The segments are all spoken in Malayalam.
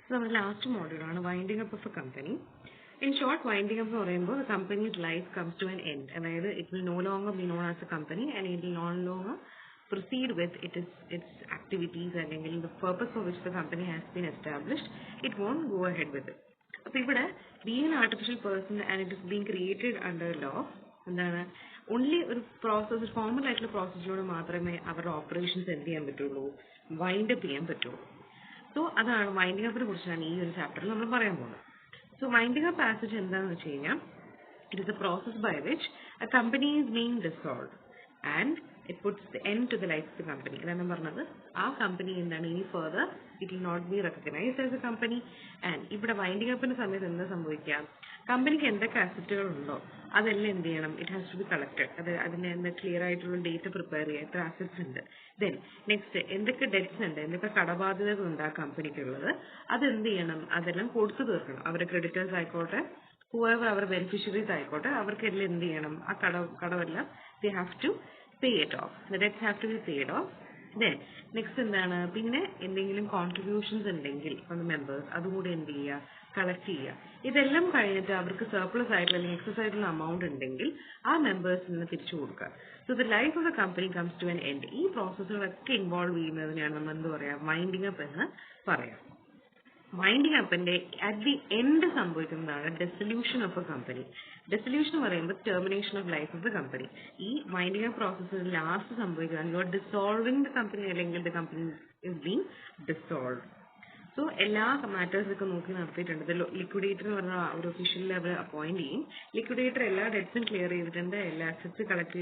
So our last module on winding up of a company. In short, winding up the company's life comes to an end, and either it will no longer be known as a company and it will no longer proceed with its activities and the purpose for which the company has been established. It won't go ahead with it. So being an artificial person and it is being created under law, and then only a process, a formal process our operations wind up. So that's winding up in chapter. So winding up passage it is a process by which a company is being dissolved and it puts the end to the life of the company. Our company any further, it will not be recognized as a company. And if you are winding up in a company assets it has to be collected. That's clear data prepare assets. Then next debts company our creditors whoever our beneficiaries they have to pay it off. The debts have to be paid off. Then next contributions from the members collect surplus excess amount our members so the life of the company comes to an end. This process involved winding up winding up at the end dissolution of a company. Dissolution is the termination of life of the company. This winding up process is last you are dissolving the company and the company is being dissolved. So, all matters the liquidator or official level appointee. Liquidator all debts clear all assets collect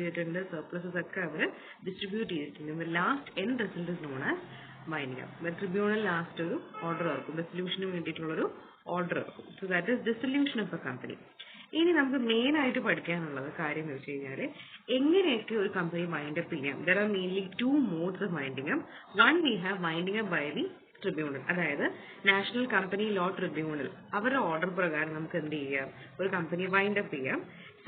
surpluses distribute. The last end result is known as winding up. The tribunal last order dissolution order. So that is dissolution of a company. Ini namukku main aayittu padikkanulla karyam ennu vechayale enganekke oru company wind up cheyam. There are mainly two modes of winding up. One, we have winding up by the tribunal. Adayathu National Company Law Tribunal avara order prakaram namukku endu cheyam oru company wind up cheyam.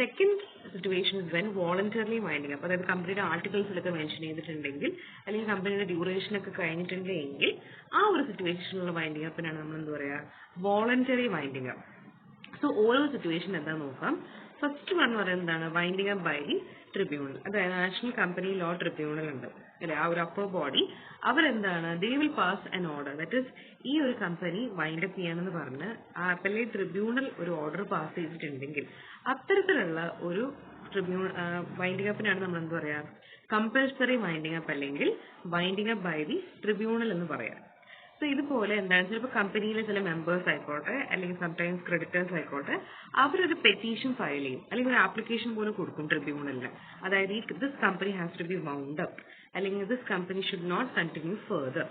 Second situation is when voluntarily winding up. That company articles mention cheyidittuണ്ടെങ്കിൽ അല്ലെങ്കിൽ company duration ഒക്കെ കഴിഞ്ഞിട്ടുണ്ടെങ്കിൽ ആ ഒരു സിറ്റുവേഷനിലുള്ള winding up നാണ് നമ്മൾ എന്തു പറയാ voluntary winding up. So ഓരോ സിറ്റുവേഷൻ എന്താ നോക്കാം. ഫസ്റ്റ് വൺ പറയുന്നതാണ് winding up by the tribunal. അതായത് നാഷണൽ കമ്പനി ലോ ട്രിബ്യൂണൽ ഉണ്ട് അല്ലെ ആ ഒരു അപ്പർ ബോഡി അവരെന്താണ് they will pass an order, that is ഈ ഒരു കമ്പനി വൈൻഡ് അപ്പ് ചെയ്യാനെന്ന് പറഞ്ഞ് ആ അപ്പലേറ്റ് ട്രിബ്യൂണൽ ഒരു ഓർഡർ പാസ് ചെയ്തിട്ടുണ്ടെങ്കിൽ അത്തരത്തിലുള്ള ഒരു ട്രിബ്യൂണൽ വൈൻഡിംഗ് അപ്പിനാണ് നമ്മൾ എന്ത് പറയാ കമ്പൽസറി വൈൻഡിംഗ് അപ്പ് അല്ലെങ്കിൽ winding up by the tribunal എന്ന് പറയാം. So ഇതുപോലെ എന്താണ് ചിലപ്പോൾ കമ്പനിയിലെ ചില മെമ്പേഴ്സ് ആയിക്കോട്ടെ അല്ലെങ്കിൽ സംടൈംസ് ക്രെഡിറ്റേഴ്സ് ആയിക്കോട്ടെ അവരൊരു പെറ്റീഷൻ ഫയൽ ചെയ്യും അല്ലെങ്കിൽ ഒരു ആപ്ലിക്കേഷൻ പോലും കൊടുക്കും ട്രിബ്യൂണലിന്. അതായത് this company has to be wound up അല്ലെങ്കിൽ this company should not continue further.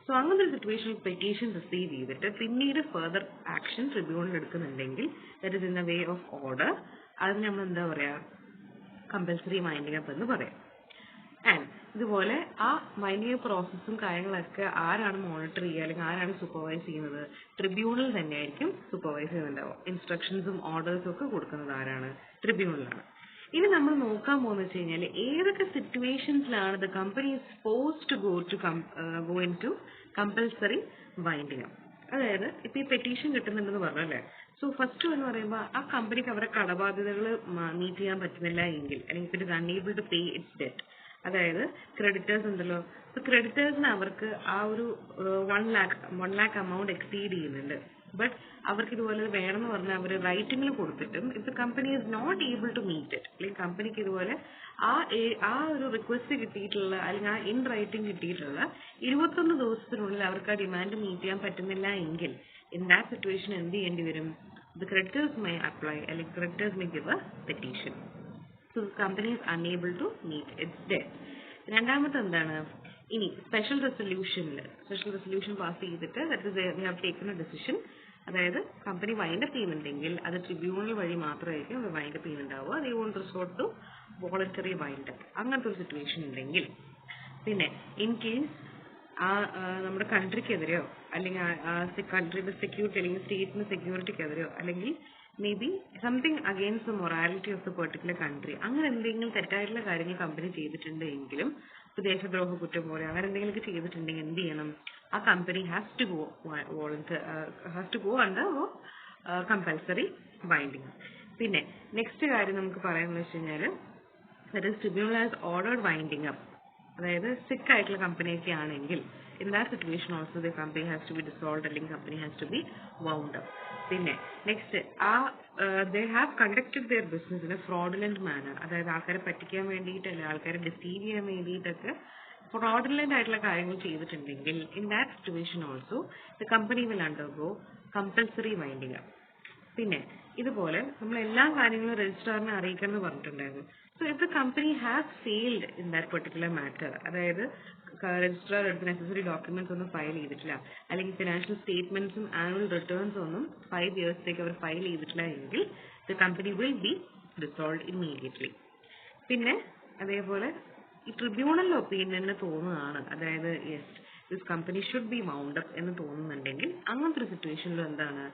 So അങ്ങനത്തെ ഒരു സിറ്റുവേഷനിൽ പെറ്റീഷൻ റിസീവ് ചെയ്തിട്ട് പിന്നീട് ഫർദർ ആക്ഷൻ ട്രിബ്യൂണൽ എടുക്കുന്നുണ്ടെങ്കിൽ that is in the way of order അതിന് നമ്മൾ എന്താ പറയുക കമ്പൽസറി വൈൻഡിംഗ് അപ്പ് എന്ന് പറയാം. ആൻഡ് ഇതുപോലെ ആ വൈൻഡിംഗ് അപ്പ് പ്രോസസ്സും കാര്യങ്ങളൊക്കെ ആരാണ് മോണിറ്റർ ചെയ്യുക അല്ലെങ്കിൽ ആരാണ് സൂപ്പർവൈസ് ചെയ്യുന്നത് ട്രിബ്യൂണൽ തന്നെയായിരിക്കും സൂപ്പർവൈസ് ചെയ്യുന്നുണ്ടാവും. ഇൻസ്ട്രക്ഷൻസും ഓർഡേഴ്സും ഒക്കെ കൊടുക്കുന്നത് ആരാണ് ട്രിബ്യൂണലാണ്. ഇനി നമ്മൾ നോക്കാൻ പോകുന്നത് വെച്ച് കഴിഞ്ഞാൽ ഏതൊക്കെ സിറ്റുവേഷൻസിലാണ് the company is forced to go in to compulsory winding up. അതായത് ഇപ്പൊ ഈ പെറ്റീഷൻ കിട്ടുന്നുണ്ടെന്ന് പറഞ്ഞല്ലേ. സോ ഫസ്റ്റ് എന്ന് പറയുമ്പോൾ ആ കമ്പനിക്ക് അവരുടെ കടബാധ്യതകൾ മീറ്റ് ചെയ്യാൻ പറ്റുന്നില്ല എങ്കിൽ അല്ലെങ്കിൽ it is unable to pay its debt. അതായത് ക്രെഡിറ്റേഴ്സ് ഉണ്ടല്ലോ. സോ ക്രെഡിറ്റേഴ്സിന് അവർക്ക് ആ ഒരു 1 lakh amount എക്സീഡ് ചെയ്യുന്നുണ്ട്. ബട്ട് അവർക്ക് ഇതുപോലെ വേണമെന്ന് പറഞ്ഞാൽ അവർ റൈറ്റിംഗിൽ കൊടുത്തിട്ടും if the company is not able to meet it അല്ലെങ്കിൽ കമ്പനിക്ക് ഇതുപോലെ ആ ഒരു റിക്വസ്റ്റ് കിട്ടിയിട്ടുള്ള അല്ലെങ്കിൽ ആ ഇൻ റൈറ്റിംഗ് കിട്ടിയിട്ടുള്ള 21 ദിവസത്തിനുള്ളിൽ അവർക്ക് ആ ഡിമാൻഡ് മീറ്റ് ചെയ്യാൻ പറ്റുന്നില്ല എങ്കിൽ ഇൻ ദാറ്റ് സിറ്റുവേഷൻ എന്ത് ചെയ്യേണ്ടി വരും ദ ക്രെഡിറ്റേഴ്സ് മേ അപ്ലൈ അല്ലെങ്കിൽ creditors may give A petition. So the company is unable to meet its debt. രണ്ടാമത്തെ എന്താണ് ഇനി സ്പെഷ്യൽ റെസൊല്യൂഷൻ പാസ് ചെയ്തിട്ട് that is they have taken a decision. അതായത് കമ്പനി വൈൻഡ് അപ്പ് ചെയ്യുന്നുണ്ടെങ്കിൽ അത് ട്രിബ്യൂണൽ വഴി മാത്രമായിരിക്കും അത് വൈൻഡ് അപ്പ് ചെയ്യുന്നുണ്ടാവുക. they won't resort to voluntary wind up. അങ്ങനത്തെ ഒരു സിറ്റുവേഷൻ ഉണ്ടെങ്കിൽ പിന്നെ ഇൻ കേസ് നമ്മുടെ കൺട്രിക്കെതിരെയോ അല്ലെങ്കിൽ കൺട്രിയുടെ സെക്യൂരിറ്റി അല്ലെങ്കിൽ സ്റ്റേറ്റിന്റെ സെക്യൂരിറ്റിക്കെതിരെയോ അല്ലെങ്കിൽ may be something against the morality of the particular country അങ്ങനെ എന്തെങ്കിലും തെറ്റായിട്ടുള്ള കാര്യങ്ങൾ കമ്പനി ചെയ്തിട്ടുണ്ട് എങ്കിലും ദേശദ്രോഹ കുറ്റം പോലെ അങ്ങനെ എന്തെങ്കിലുമൊക്കെ ചെയ്തിട്ടുണ്ടെങ്കിൽ എന്ത് ചെയ്യണം? ആ company has to go under compulsory binding. പിന്നെ നെക്സ്റ്റ് കാര്യം നമുക്ക് പറയാമെന്ന് വെച്ച് കഴിഞ്ഞാൽ that is tribunal has ordered winding up. അതായത് സിക്ക് ആയിട്ടുള്ള കമ്പനിയൊക്കെ ആണെങ്കിൽ in that situation also the company has to be dissolved അല്ലെങ്കിൽ company has to be wound up. പിന്നെ next they have conducted their business in a fraudulent manner. അതായത് ആൾക്കാരെ പറ്റിക്കാൻ വേണ്ടിയിട്ട് അല്ലെങ്കിൽ ആൾക്കാരെ ഡിസീവ് ചെയ്യാൻ വേണ്ടിയിട്ടൊക്കെ fraudulent ആയിട്ടുള്ള കാര്യങ്ങൾ ചെയ്തിട്ടുണ്ടെങ്കിൽ in that situation also the company will undergo compulsory winding up. പിന്നെ ഇതുപോലെ നമ്മൾ എല്ലാ കാര്യങ്ങളും രജിസ്ട്രാറിനെ അറിയിക്കണം എന്ന് പറഞ്ഞിട്ടുണ്ടായിരുന്നു. So if the company has failed in that particular matter, അതായത് രജിസ്ട്രാർ എടുത്ത് നെസസറി ഡോക്യുമെന്റ്സ് ഒന്നും ഫയൽ ചെയ്തിട്ടില്ല, അല്ലെങ്കിൽ ഫിനാൻഷ്യൽ സ്റ്റേറ്റ്മെന്റ്സും ആനുവൽ റിട്ടേൺസും ഒന്നും 5 ഇയേഴ്സത്തേക്ക് അവർ ഫയൽ ചെയ്തിട്ടില്ല എങ്കിൽ the company will be dissolved immediately. പിന്നെ അതേപോലെ ഈ ട്രിബ്യൂണൽ ഒപ്പീനിയന് തോന്നുന്നതാണ്, അതായത് yes this company should be wound up എന്ന് തോന്നുന്നുണ്ടെങ്കിൽ അങ്ങനത്തെ ഒരു സിറ്റുവേഷനിൽ എന്താണ്,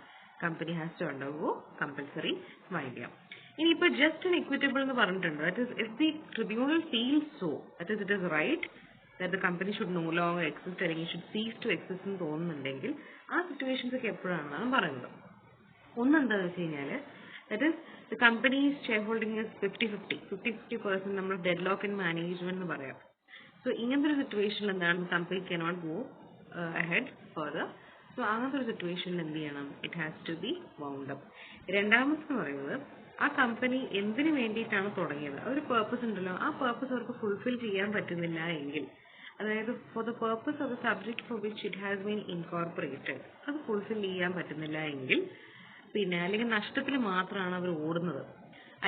company has to undergo compulsory winding up. ഇനിയിപ്പോൾ ജസ്റ്റ് ആൻഡ് ഇക്വിറ്റബിൾ എന്ന് പറഞ്ഞിട്ടുണ്ട്. That is if the tribunal feels so that is it is right that the company should no longer exist അല്ലെങ്കിൽ should cease to exist എന്ന് തോന്നുന്നുണ്ടെങ്കിൽ ആ സിറ്റുവേഷൻസ് ഒക്കെ എപ്പോഴാണെന്നാണ് പറയുന്നത്. ഒന്നെന്താണെന്ന് വെച്ച് കഴിഞ്ഞാൽ that is the companies share holding is 50-50% നമ്മൾ ഡെഡ് ലോക്ക് ഇൻ മാനേജ്മെന്റ് എന്ന് പറയാം. സോ ഇങ്ങനത്തെ ഒരു സിറ്റുവേഷനിൽ എന്താണ്, company cannot go ahead further. So അങ്ങനത്തെ ഒരു സിറ്റുവേഷനിൽ എന്ത് ചെയ്യണം, it has to be wound up. രണ്ടാമത്തെ പറയുന്നത് ആ കമ്പനി എന്തിനു വേണ്ടിയിട്ടാണ് തുടങ്ങിയത്, ഒരു പേർപ്പസ് ഉണ്ടല്ലോ, ആ പേർപ്പസ് അവർക്ക് ഫുൾഫിൽ ചെയ്യാൻ പറ്റുന്നില്ല എങ്കിൽ, അതായത് for the purpose of the subject four which it has been incorporated, അത് ഫുൾഫിൽ ചെയ്യാൻ പറ്റുന്നില്ല എങ്കിൽ, പിന്നെ അല്ലെങ്കിൽ നഷ്ടത്തിൽ മാത്രമാണ് അവർ ഓടുന്നത്,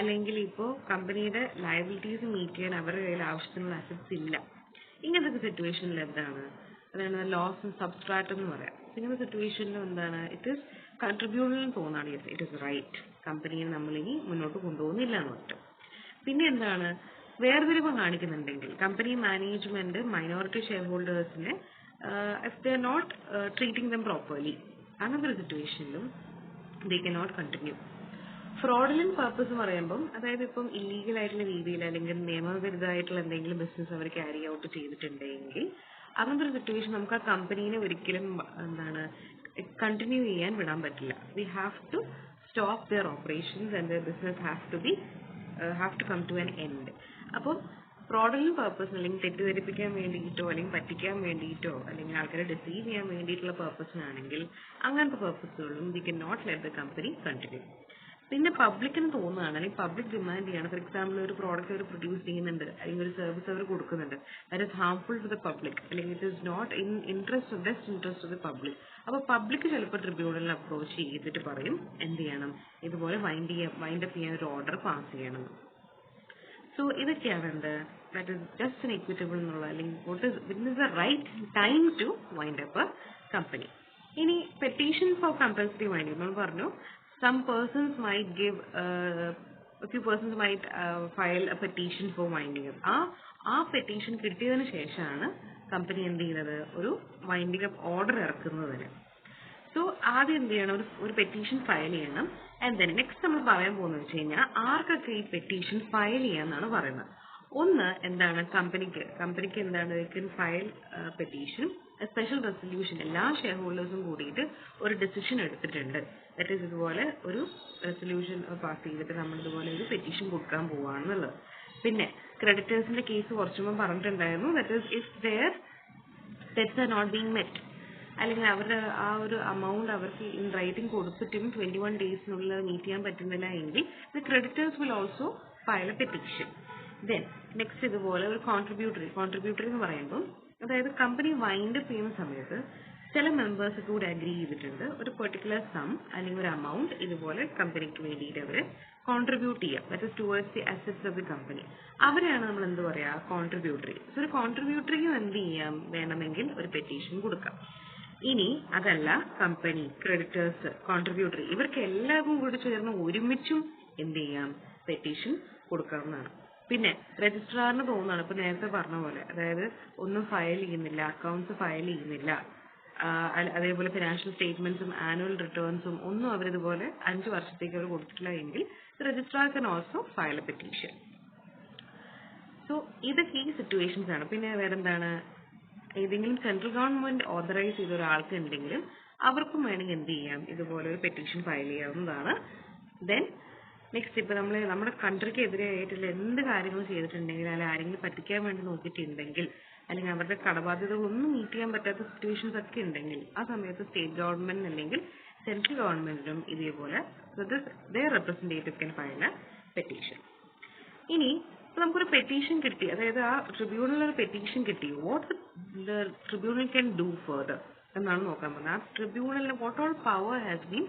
അല്ലെങ്കിൽ ഇപ്പോൾ കമ്പനിയുടെ ലയബിലിറ്റീസ് മീറ്റ് ചെയ്യാൻ അവരുടെ കയ്യിൽ ആവശ്യത്തിനുള്ള അസറ്റ്സ് ഇല്ല, ഇങ്ങനത്തെ സിറ്റുവേഷനിൽ എന്താണ്, അതാണ് ലോസ് ആൻഡ് സബ്സ്ട്രാക്ട് എന്ന് പറയാം. ഇങ്ങനത്തെ സിറ്റുവേഷനിൽ എന്താണ്, ഇറ്റ് ഈസ് കൺട്രിബ്യൂഷനിൽ തോന്നാണ് യെസ് ഇറ്റ് ഈസ് റൈറ്റ്, കമ്പനിയെ നമ്മളിനി മുന്നോട്ട് കൊണ്ടുപോകുന്നില്ല എന്ന് പറഞ്ഞിട്ട്. പിന്നെ എന്താണ്, വേർതിരിവ് കാണിക്കുന്നുണ്ടെങ്കിൽ കമ്പനി മാനേജ്മെന്റ് മൈനോറിറ്റി ഷെയർ ഹോൾഡേഴ്സിനെ if they are not treating them properly, അങ്ങനത്തെ ഒരു സിറ്റുവേഷനിലും they can not continue. Fraudulent purpose പറയുമ്പം അതായത് ഇപ്പം ഇല്ലീഗൽ ആയിട്ടുള്ള രീതിയിൽ അല്ലെങ്കിൽ നിയമവിരുദ്ധമായിട്ടുള്ള എന്തെങ്കിലും ബിസിനസ് അവർ ക്യാരി ഔട്ട് ചെയ്തിട്ടുണ്ടെങ്കിൽ അങ്ങനത്തെ ഒരു സിറ്റുവേഷൻ നമുക്ക് ആ കമ്പനീനെ ഒരിക്കലും എന്താണ് കണ്ടിന്യൂ ചെയ്യാൻ വിടാൻ പറ്റില്ല. We have to stop their operations and their business have to come to an end. അപ്പം ഫ്രോഡുലന്റ് പർപ്പസ് അല്ലെങ്കിൽ തെറ്റിദ്ധരിപ്പിക്കാൻ വേണ്ടിയിട്ടോ അല്ലെങ്കിൽ പറ്റിക്കാൻ വേണ്ടിയിട്ടോ അല്ലെങ്കിൽ ആൾക്കാരെ ഡിസീവ് ചെയ്യാൻ വേണ്ടിയിട്ടുള്ള പർപ്പസിനാണെങ്കിൽ അങ്ങനത്തെ പർപ്പസുകളും we can not let the company continue. പിന്നെ പബ്ലിക്കിന് തോന്നുകയാണ് അല്ലെങ്കിൽ പബ്ലിക് ഡിമാൻഡ് ചെയ്യാണ്, ഫോർ എക്സാമ്പിൾ ഒരു പ്രോഡക്റ്റ് അവർ പ്രൊഡ്യൂസ് ചെയ്യുന്നുണ്ട് അല്ലെങ്കിൽ ഒരു സർവീസ് അവർ കൊടുക്കുന്നുണ്ട്, that is harmful to the public അല്ലെങ്കിൽ it is not in best interest of the public. അപ്പോൾ പബ്ലിക് ചിലപ്പോൾ ട്രിബ്യൂണലിൽ അപ്രോച്ച് ചെയ്തിട്ട് പറയും എന്ത് ചെയ്യണം, ഇതുപോലെ വൈൻഡ് അപ്പ് ചെയ്യാൻ ഒരു ഓർഡർ പാസ് ചെയ്യണം. സോ ഇതൊക്കെയാണ് എന്ത്, that is just an equitable എന്നുള്ള അല്ലെങ്കിൽ which is the right time to wind up a company. ഇനി പെറ്റീഷൻ ഫോർ കമ്പൽസറി വൈൻഡിങ് നമ്മൾ പറഞ്ഞു, some persons might give a few persons might file a petition for winding up. ആ പെറ്റീഷൻ കിട്ടിയതിന് ശേഷമാണ് കമ്പനി എന്ത് ചെയ്യുന്നത്, ഒരു വൈൻഡിങ് അപ്പ് ഓർഡർ ഇറക്കുന്നതിന്. സോ ആദ്യം എന്ത് ചെയ്യണം, ഒരു പെറ്റീഷൻ ഫയൽ ചെയ്യണം. ആൻഡ് ദെൻ നെക്സ്റ്റ് നമ്മൾ പറയാൻ പോകുന്നത് വെച്ച് കഴിഞ്ഞാൽ ആർക്കൊക്കെ ഈ പെറ്റീഷൻ ഫയൽ ചെയ്യാന്നാണ് പറയുന്നത്. ഒന്ന് എന്താണ്, കമ്പനിക്ക് എന്താണ് ഫയൽ പെറ്റീഷൻ സ്പെഷ്യൽ റെസൊല്യൂഷൻ, എല്ലാ ഷെയർ ഹോൾഡേഴ്സും കൂടിയിട്ട് ഒരു ഡിസിഷൻ എടുത്തിട്ടുണ്ട്, ദാറ്റ് ഈസ് ഇതുപോലെ ഒരു റെസൊല്യൂഷൻ പാസ് ചെയ്തിട്ട് നമ്മൾ ഇതുപോലെ ഒരു പെറ്റീഷൻ കൊടുക്കാൻ പോവുകയാണെന്നുള്ളത്. പിന്നെ ക്രെഡിറ്റേഴ്സിന്റെ കേസ് കുറച്ചു മുമ്പ് പറഞ്ഞിട്ടുണ്ടായിരുന്നു, that is if their debts are not being met, അല്ലെങ്കിൽ അവരുടെ ആ ഒരു എമൗണ്ട് അവർക്ക് ഇൻ റൈറ്റിംഗ് കൊടുത്തിട്ടും 21 ഡേയ്സിനുള്ളിൽ മീറ്റ് ചെയ്യാൻ പറ്റുന്നില്ല എങ്കിൽ the creditors will also file A petition. Then next ഇതുപോലെ ഒരു കോൺട്രിബ്യൂട്ടറി എന്ന് പറയുമ്പോൾ അതായത് കമ്പനി വൈൻഡ് അപ്പ് ചെയ്യുന്ന സമയത്ത് ചില മെമ്പേഴ്സ് കൂടെ അഗ്രി ചെയ്തിട്ടുണ്ട് ഒരു പെർട്ടിക്കുലർ സം അല്ലെങ്കിൽ ഒരു എമൗണ്ട് ഇതുപോലെ കമ്പനിക്ക് വേണ്ടിയിട്ട് അവർ കോൺട്രിബ്യൂട്ട് ചെയ്യാം, that is towards the assets of the company. അവരെയാണ് നമ്മൾ എന്ത് പറയുക, കോൺട്രിബ്യൂട്ടറി. സോ ഒരു കോൺട്രിബ്യൂട്ടറിക്കും എന്ത് ചെയ്യാം, വേണമെങ്കിൽ ഒരു പെറ്റീഷൻ കൊടുക്കാം. ഇനി അതല്ല, കമ്പനി, ക്രെഡിറ്റേഴ്സ്, കോൺട്രിബ്യൂട്ടറി ഇവർക്ക് എല്ലാവർക്കും കൂടി ചേർന്ന് ഒരുമിച്ചും എന്ത് ചെയ്യാം, പെറ്റീഷൻ കൊടുക്കാവുന്നതാണ്. പിന്നെ രജിസ്ട്രാറിന് തോന്നുന്നതാണ്, ഇപ്പൊ നേരത്തെ പറഞ്ഞ പോലെ, അതായത് ഒന്നും ഫയൽ ചെയ്യുന്നില്ല, അക്കൗണ്ട്സ് ഫയൽ ചെയ്യുന്നില്ല, അതേപോലെ ഫിനാൻഷ്യൽ സ്റ്റേറ്റ്മെന്റ്സും ആനുവൽ റിട്ടേൺസും ഒന്നും അവരിതുപോലെ 5 വർഷത്തേക്ക് അവർ കൊടുത്തിട്ടില്ല എങ്കിൽ registrar can also file A petition. So ഇതൊക്കെ ഈ സിറ്റുവേഷൻസ് ആണ്. പിന്നെ വേറെന്താണ്, ഏതെങ്കിലും സെൻട്രൽ ഗവൺമെന്റ് ഓതറൈസ് ചെയ്ത ഒരാൾക്ക് ഉണ്ടെങ്കിലും അവർക്കും വേണമെങ്കിൽ എന്ത് ചെയ്യാം, ഇതുപോലെ ഒരു പെറ്റീഷൻ ഫയൽ ചെയ്യാവുന്നതാണ്. ദെൻ നെക്സ്റ്റ്, ഇപ്പൊ നമ്മുടെ കൺട്രിക്ക് എതിരായിട്ടുള്ള എന്ത് കാര്യങ്ങൾ ചെയ്തിട്ടുണ്ടെങ്കിൽ, അല്ലെങ്കിൽ ആരെങ്കിലും പറ്റിക്കാൻ വേണ്ടി നോക്കിയിട്ടുണ്ടെങ്കിൽ, അല്ലെങ്കിൽ അവരുടെ കടബാധ്യതകളൊന്നും മീറ്റ് ചെയ്യാൻ പറ്റാത്ത സിറ്റുവേഷൻസ് ഒക്കെ ഉണ്ടെങ്കിൽ, ആ സമയത്ത് സ്റ്റേറ്റ് ഗവൺമെന്റ് അല്ലെങ്കിൽ സെൻട്രൽ ഗവൺമെന്റിനും ഇതേപോലെ representative can file A petition. ഇനി നമുക്കൊരു പെറ്റീഷൻ കിട്ടി, അതായത് ആ ട്രിബ്യൂണൽ ഒരു പെറ്റീഷൻ കിട്ടി, what the tribunal can do further എന്നാണ് നോക്കാൻ പോകുന്നത്. ആ ട്രിബ്യൂണലിന് what all power has been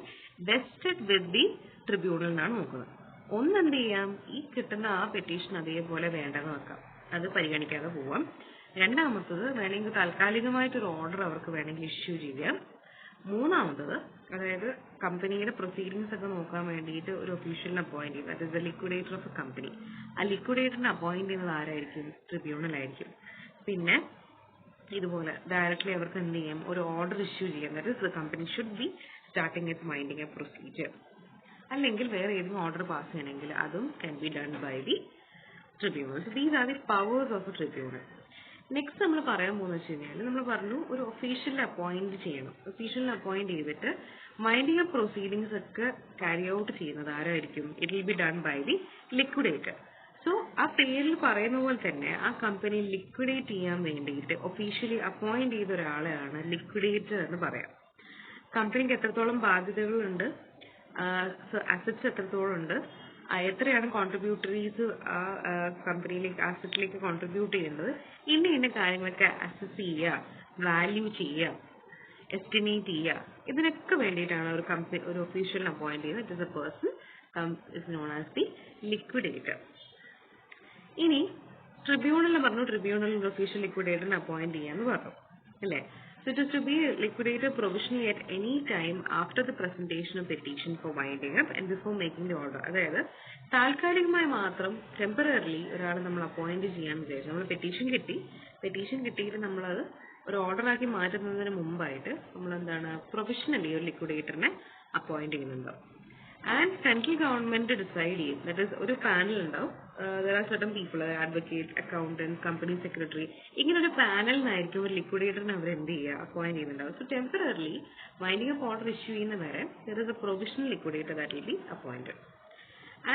vested with the tribunal എന്നാണ് നോക്കുന്നത്. ഒന്ന് എന്ത് ചെയ്യാം, ഈ കിട്ടുന്ന ആ പെറ്റീഷൻ അതേപോലെ വേണ്ടെന്ന് വെക്കാം, അത് പരിഗണിക്കാതെ പോവാം. രണ്ടാമത്തത്, വേണമെങ്കിൽ താൽക്കാലികമായിട്ടൊരു ഓർഡർ അവർക്ക് വേണമെങ്കിൽ ഇഷ്യൂ ചെയ്യാം. മൂന്നാമത്തത്, അതായത് കമ്പനിയുടെ പ്രൊസീഡിങ്സ് ഒക്കെ നോക്കാൻ വേണ്ടിയിട്ട് ഒരു ഒഫീഷ്യലിനെ അപ്പോയിന്റ് ചെയ്യും, that is the liquidator of a company. ആ ലിക്വിഡേറ്ററിനെ അപ്പോയിന്റ് ചെയ്യുന്നത് ആരായിരിക്കും? ട്രിബ്യൂണലായിരിക്കും. പിന്നെ ഇതുപോലെ ഡയറക്ട്ലി അവർക്ക് എന്ത് ചെയ്യാം, ഒരു ഓർഡർ ഇഷ്യൂ ചെയ്യാം, that is the company should be starting it winding a procedure. അല്ലെങ്കിൽ വേറെ ഏതെങ്കിലും ഓർഡർ പാസ് ചെയ്യണമെങ്കിൽ അതും can be done by the tribunal. So these are the powers of a tribunal. Next നമ്മൾ പറയാൻ പോകുന്നത് വെച്ച് കഴിഞ്ഞാൽ, നമ്മൾ പറഞ്ഞു ഒരു ഒഫീഷ്യലിനെ അപ്പോയിന്റ് ചെയ്യണം. ഒഫീഷ്യലിനെ അപ്പോയിന്റ് ചെയ്തിട്ട് മൈൻഡിങ് ഓഫ് പ്രൊസീഡിങ്സ് ഒക്കെ ക്യാരി ഔട്ട് ചെയ്യുന്നത് ആരായിരിക്കും? It will be done by the liquidator. So ആ പേരിൽ പറയുന്ന പോലെ തന്നെ ആ കമ്പനി ലിക്വിഡേറ്റ് ചെയ്യാൻ വേണ്ടിയിട്ട് ഒഫീഷ്യലി അപ്പോയിന്റ് ചെയ്ത ഒരാളെയാണ് ലിക്വിഡേറ്റർ എന്ന് പറയാം. കമ്പനിക്ക് എത്രത്തോളം ബാധ്യതകളുണ്ട്, അസറ്റ്സ് എത്രത്തോളം ഉണ്ട്, എത്രയാണ് കോൺട്രിബ്യൂട്ടറീസ് ആ കമ്പനിയിലേക്ക് അസറ്റിലേക്ക് കോൺട്രിബ്യൂട്ട് ചെയ്യുന്നത്, ഇന്ന കാര്യങ്ങളൊക്കെ അസസ് ചെയ്യുക, വാല്യൂ ചെയ്യുക, എസ്റ്റിമേറ്റ് ചെയ്യുക, ഇതിനൊക്കെ വേണ്ടിയിട്ടാണ് ഒരു കമ്പനി ഒരു ഒഫീഷ്യലിനെ അപ്പോയിന്റ് ചെയ്യുന്നത്. It is A person is known as the liquidator. ഇനി ട്രിബ്യൂണൽ പറഞ്ഞു, ട്രിബ്യൂണലിൽ ഒരു ഒഫീഷ്യൽ ലിക്വിഡേറ്ററിനെ അപ്പോയിന്റ് ചെയ്യാന്ന് പറഞ്ഞു അല്ലേ. So it is to be liquidated provisionally at any time after the presentation of petition for winding up and before making the order. അതായത് താൽക്കാലികമായി മാത്രം ടെമ്പററിലി ഒരാളെ നമ്മൾ അപ്പോയിന്റ് ചെയ്യാൻ വിചാരിച്ചു. നമ്മൾ പെറ്റീഷൻ കിട്ടിയിട്ട് നമ്മളത് ഒരു ഓർഡർ ആക്കി മാറ്റുന്നതിന് മുമ്പായിട്ട് നമ്മൾ എന്താണ് പ്രൊഫഷണലി ഒരു ലിക്വിഡേറ്ററിനെ അപ്പോയിന്റ് ചെയ്യുന്നുണ്ടാവും. ആൻഡ് സെൻട്രൽ ഗവൺമെന്റ് ഡിസൈഡ് ചെയ്യും, ദാറ്റ് ഈസ് ഒരു പാനൽ ഉണ്ടാവും. there are certain people, advocate, accountant, company secretary, ഇങ്ങനെ ഒരു പാനലിനായിരിക്കും ഒരു ലിക്വിഡേറ്ററിനെ അവർ എന്ത് ചെയ്യുക, അപ്പോയിന്റ് ചെയ്യുന്നുണ്ടാവും. So temporarily winding of order issue ചെയ്യുന്ന വരെ there is a provisional liquidator that will be appointed.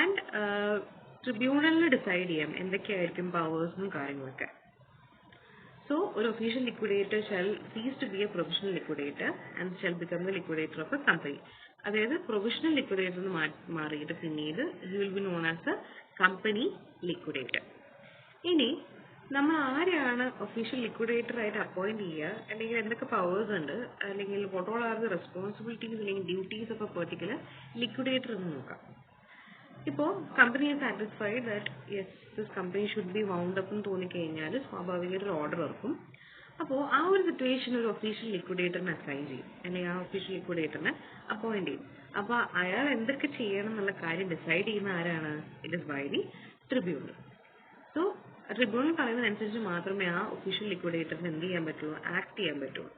And ട്രിബ്യൂണലിന് ഡിസൈഡ് ചെയ്യാം എന്തൊക്കെയായിരിക്കും പവേഴ്സും കാര്യങ്ങളൊക്കെ. So, an official liquidator shall cease to be a provisional liquidator and shall become the liquidator of a company. അതായത് പ്രൊവിഷണൽ ലിക്വിഡേറ്റർ മാറിയിട്ട് പിന്നീട് he will be known as a company liquidator. ഇനി നമ്മൾ ആരെയാണ് ഒഫീഷ്യൽ ലിക്വിഡേറ്റർ ആയിട്ട് അപ്പോയിന്റ് ചെയ്യുക, അല്ലെങ്കിൽ എന്തൊക്കെ പവേഴ്സ് ഉണ്ട്, അല്ലെങ്കിൽ what all are the responsibilities അല്ലെങ്കിൽ duties of a particular liquidator എന്ന് നോക്കാം. ഇപ്പോൾ company is satisfied that yes, this company should be wound up എന്ന് തോന്നിക്കഴിഞ്ഞാൽ സ്വാഭാവികമായിട്ട് ഒരു ഓർഡർ ഇറക്കും. അപ്പോൾ ആ ഒരു സിറ്റുവേഷൻ ഒരു ഒഫീഷ്യൽ ലിക്വിഡേറ്ററിനെ അസൈൻ ചെയ്യും, അല്ലെങ്കിൽ ആ ഒഫീഷ്യൽ ലിക്വിഡേറ്ററിനെ അപ്പോയിന്റ് ചെയ്യും. അപ്പോൾ അയാൾ എന്തൊക്കെ ചെയ്യണം എന്നുള്ള കാര്യം ഡിസൈഡ് ചെയ്യുന്ന ആരാണ്? It is by the tribunal. So tribunal പറയുന്നതനുസരിച്ച് മാത്രമേ ആ ഒഫീഷ്യൽ ലിക്വിഡേറ്ററിന് എന്ത് ചെയ്യാൻ പറ്റുള്ളൂ, ആക്ട് ചെയ്യാൻ പറ്റുള്ളൂ.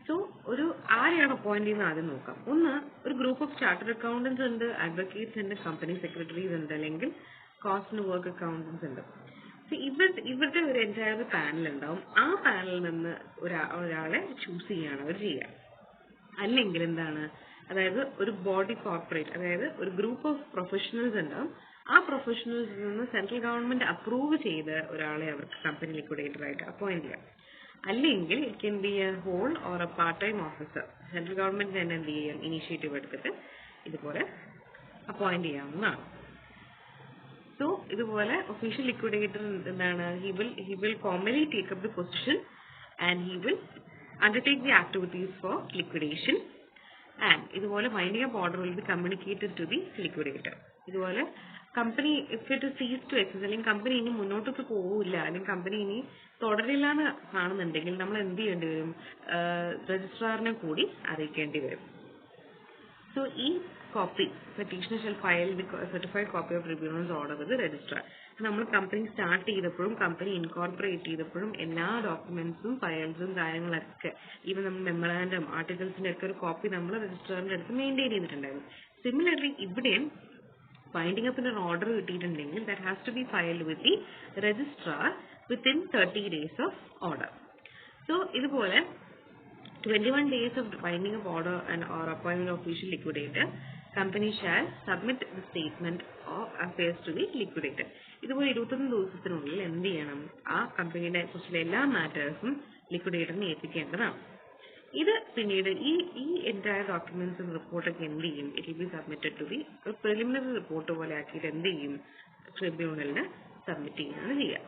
സോ ഒരു ആരെയാണ് അപ്പോയിന്റ് ചെയ്യുന്നത് ആദ്യം നോക്കാം. ഒന്ന്, ഒരു ഗ്രൂപ്പ് ഓഫ് ചാർട്ടേഡ് അക്കൗണ്ടൻസ് ഉണ്ട്, അഡ്വക്കേറ്റ്സ് ഉണ്ട്, കമ്പനി സെക്രട്ടറീസ് ഉണ്ട്, അല്ലെങ്കിൽ കോസ്റ്റ് ആൻഡ് വർക്ക് അക്കൗണ്ടൻസ് ഉണ്ട്. സോ ഇവരുടെ ഒരു എൻറ്റയർ പാനൽ ഉണ്ടാവും. ആ പാനലിൽ നിന്ന് ഒരാളെ ചൂസ് ചെയ്യാണ് അവർ ചെയ്യുക. അല്ലെങ്കിൽ എന്താണ്, അതായത് ഒരു ബോഡി കോർപ്പറേറ്റ്, അതായത് ഒരു ഗ്രൂപ്പ് ഓഫ് പ്രൊഫഷണൽസ് ഉണ്ടാവും. ആ പ്രൊഫഷണൽസിൽ നിന്ന് സെൻട്രൽ ഗവൺമെന്റ് അപ്രൂവ് ചെയ്ത ഒരാളെ അവർക്ക് കമ്പനി ലിക്വിഡേറ്റർ ആയിട്ട് അപ്പോയിന്റ് ചെയ്യാം. അല്ലെങ്കിൽ it can be a whole or a part time officer. Central government തന്നെ എന്ത് ചെയ്യാം, ഇനീഷ്യേറ്റീവ് എടുത്തിട്ട് ഇതുപോലെ അപ്പോയിന്റ് ചെയ്യാവുന്നതാണ്. സോ ഇതുപോലെ ഒഫീഷ്യൽ ലിക്വിഡേറ്റർ എന്താണ്, he will formally take up the position and he will undertake the activities for liquidation, and ഇതുപോലെ winding up order will be communicated to the liquidator. ഇതുപോലെ company if it is ceased to exist, അല്ലെങ്കിൽ കമ്പനി ഇനി മുന്നോട്ടേക്ക് പോവില്ല, അല്ലെങ്കിൽ കമ്പനി ഇനി തുടരില്ല എന്ന് കാണുന്നുണ്ടെങ്കിൽ നമ്മൾ എന്ത് ചെയ്യേണ്ടി വരും, രജിസ്ട്രാറിനെ കൂടി അറിയിക്കേണ്ടി വരും. സോ ഈ copy, petitioner shall file the certified copy of tribunal's order with the registrar. നമ്മൾ കമ്പനി സ്റ്റാർട്ട് ചെയ്തപ്പോഴും കമ്പനി ഇൻകോർപ്പറേറ്റ് ചെയ്തപ്പോഴും എല്ലാ ഡോക്യുമെന്റ്സും ഫയൽസും കാര്യങ്ങളൊക്കെ, ഈവൻ നമ്മൾ മെമ്മറാൻഡം ആർട്ടിക്കിൾസിന്റെ ഒക്കെ ഒരു കോപ്പി നമ്മൾ രജിസ്ട്രാറിന്റെ അടുത്ത് മെയിൻറ്റെയിൻ ചെയ്തിട്ടുണ്ടായിരുന്നു. സിമിലർലി ഇവിടെയും winding up in an order കിട്ടിയിട്ടുണ്ടെങ്കിൽ that has to be filed with the registrar within 30 days of order. So ഇതുപോലെ 21 days of winding up order and or appointment of official liquidator, company shall submit the statement of affairs to the liquidator. ഇതുപോലെ 21 ദിവസത്തിനുള്ളിൽ എന്ത് ചെയ്യണം? ആ കമ്പനിയുടെ കുറിച്ചുള്ള എല്ലാ മാറ്റേഴ്സും ലിക്വിഡേറ്ററിനെ ഏൽപ്പിക്കേണ്ടതാണ്. ഇത് പിന്നീട് ഈ എൻറ്റയർ ഡോക്യുമെന്റ്സും റിപ്പോർട്ടൊക്കെ എന്ത് ചെയ്യും? It will be submitted to be ഒരു പ്രിലിമിനറി റിപ്പോർട്ട് പോലെ ആക്കിയിട്ട് എന്ത് ചെയ്യും? ട്രിബ്യൂണലിന് സബ്മിറ്റ് ചെയ്യുകയാണ് ചെയ്യുക.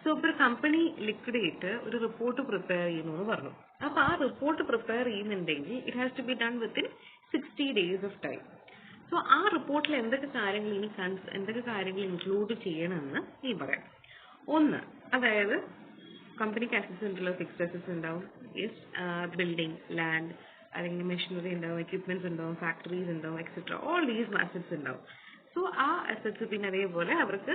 സോ ഇപ്പോൾ ഒരു കമ്പനി ലിക്വിഡേറ്റർ ഒരു റിപ്പോർട്ട് പ്രിപ്പയർ ചെയ്യുന്നു പറഞ്ഞു. അപ്പോൾ ആ റിപ്പോർട്ട് പ്രിപ്പയർ ചെയ്യുന്നുണ്ടെങ്കിൽ it has to be done within 60 days of time. So ആ റിപ്പോർട്ടിൽ എന്തൊക്കെ കാര്യങ്ങൾ ഇൻക്ലൂഡ് ചെയ്യണമെന്ന് ഈ പറയാം. ഒന്ന്, അതായത് കമ്പനിക്ക് അസറ്റ്സ് ഉണ്ടല്ലോ, ഫിക്സ്ഡ് അസറ്റ്സ് ഉണ്ടാവും, ബിൽഡിംഗ്, ലാൻഡ്, അല്ലെങ്കിൽ മെഷീനറി ഉണ്ടാവും, എക്യുപ്മെന്റ്സ് ഉണ്ടാവും, ഫാക്ടറീസ് ഉണ്ടാവും, എക്സെട്ര. ഓൾ ദീസ് അസറ്റ്സ് ഉണ്ടാവും. സോ ആ അസറ്റ്സ്, പിന്നെ അതേപോലെ അവർക്ക്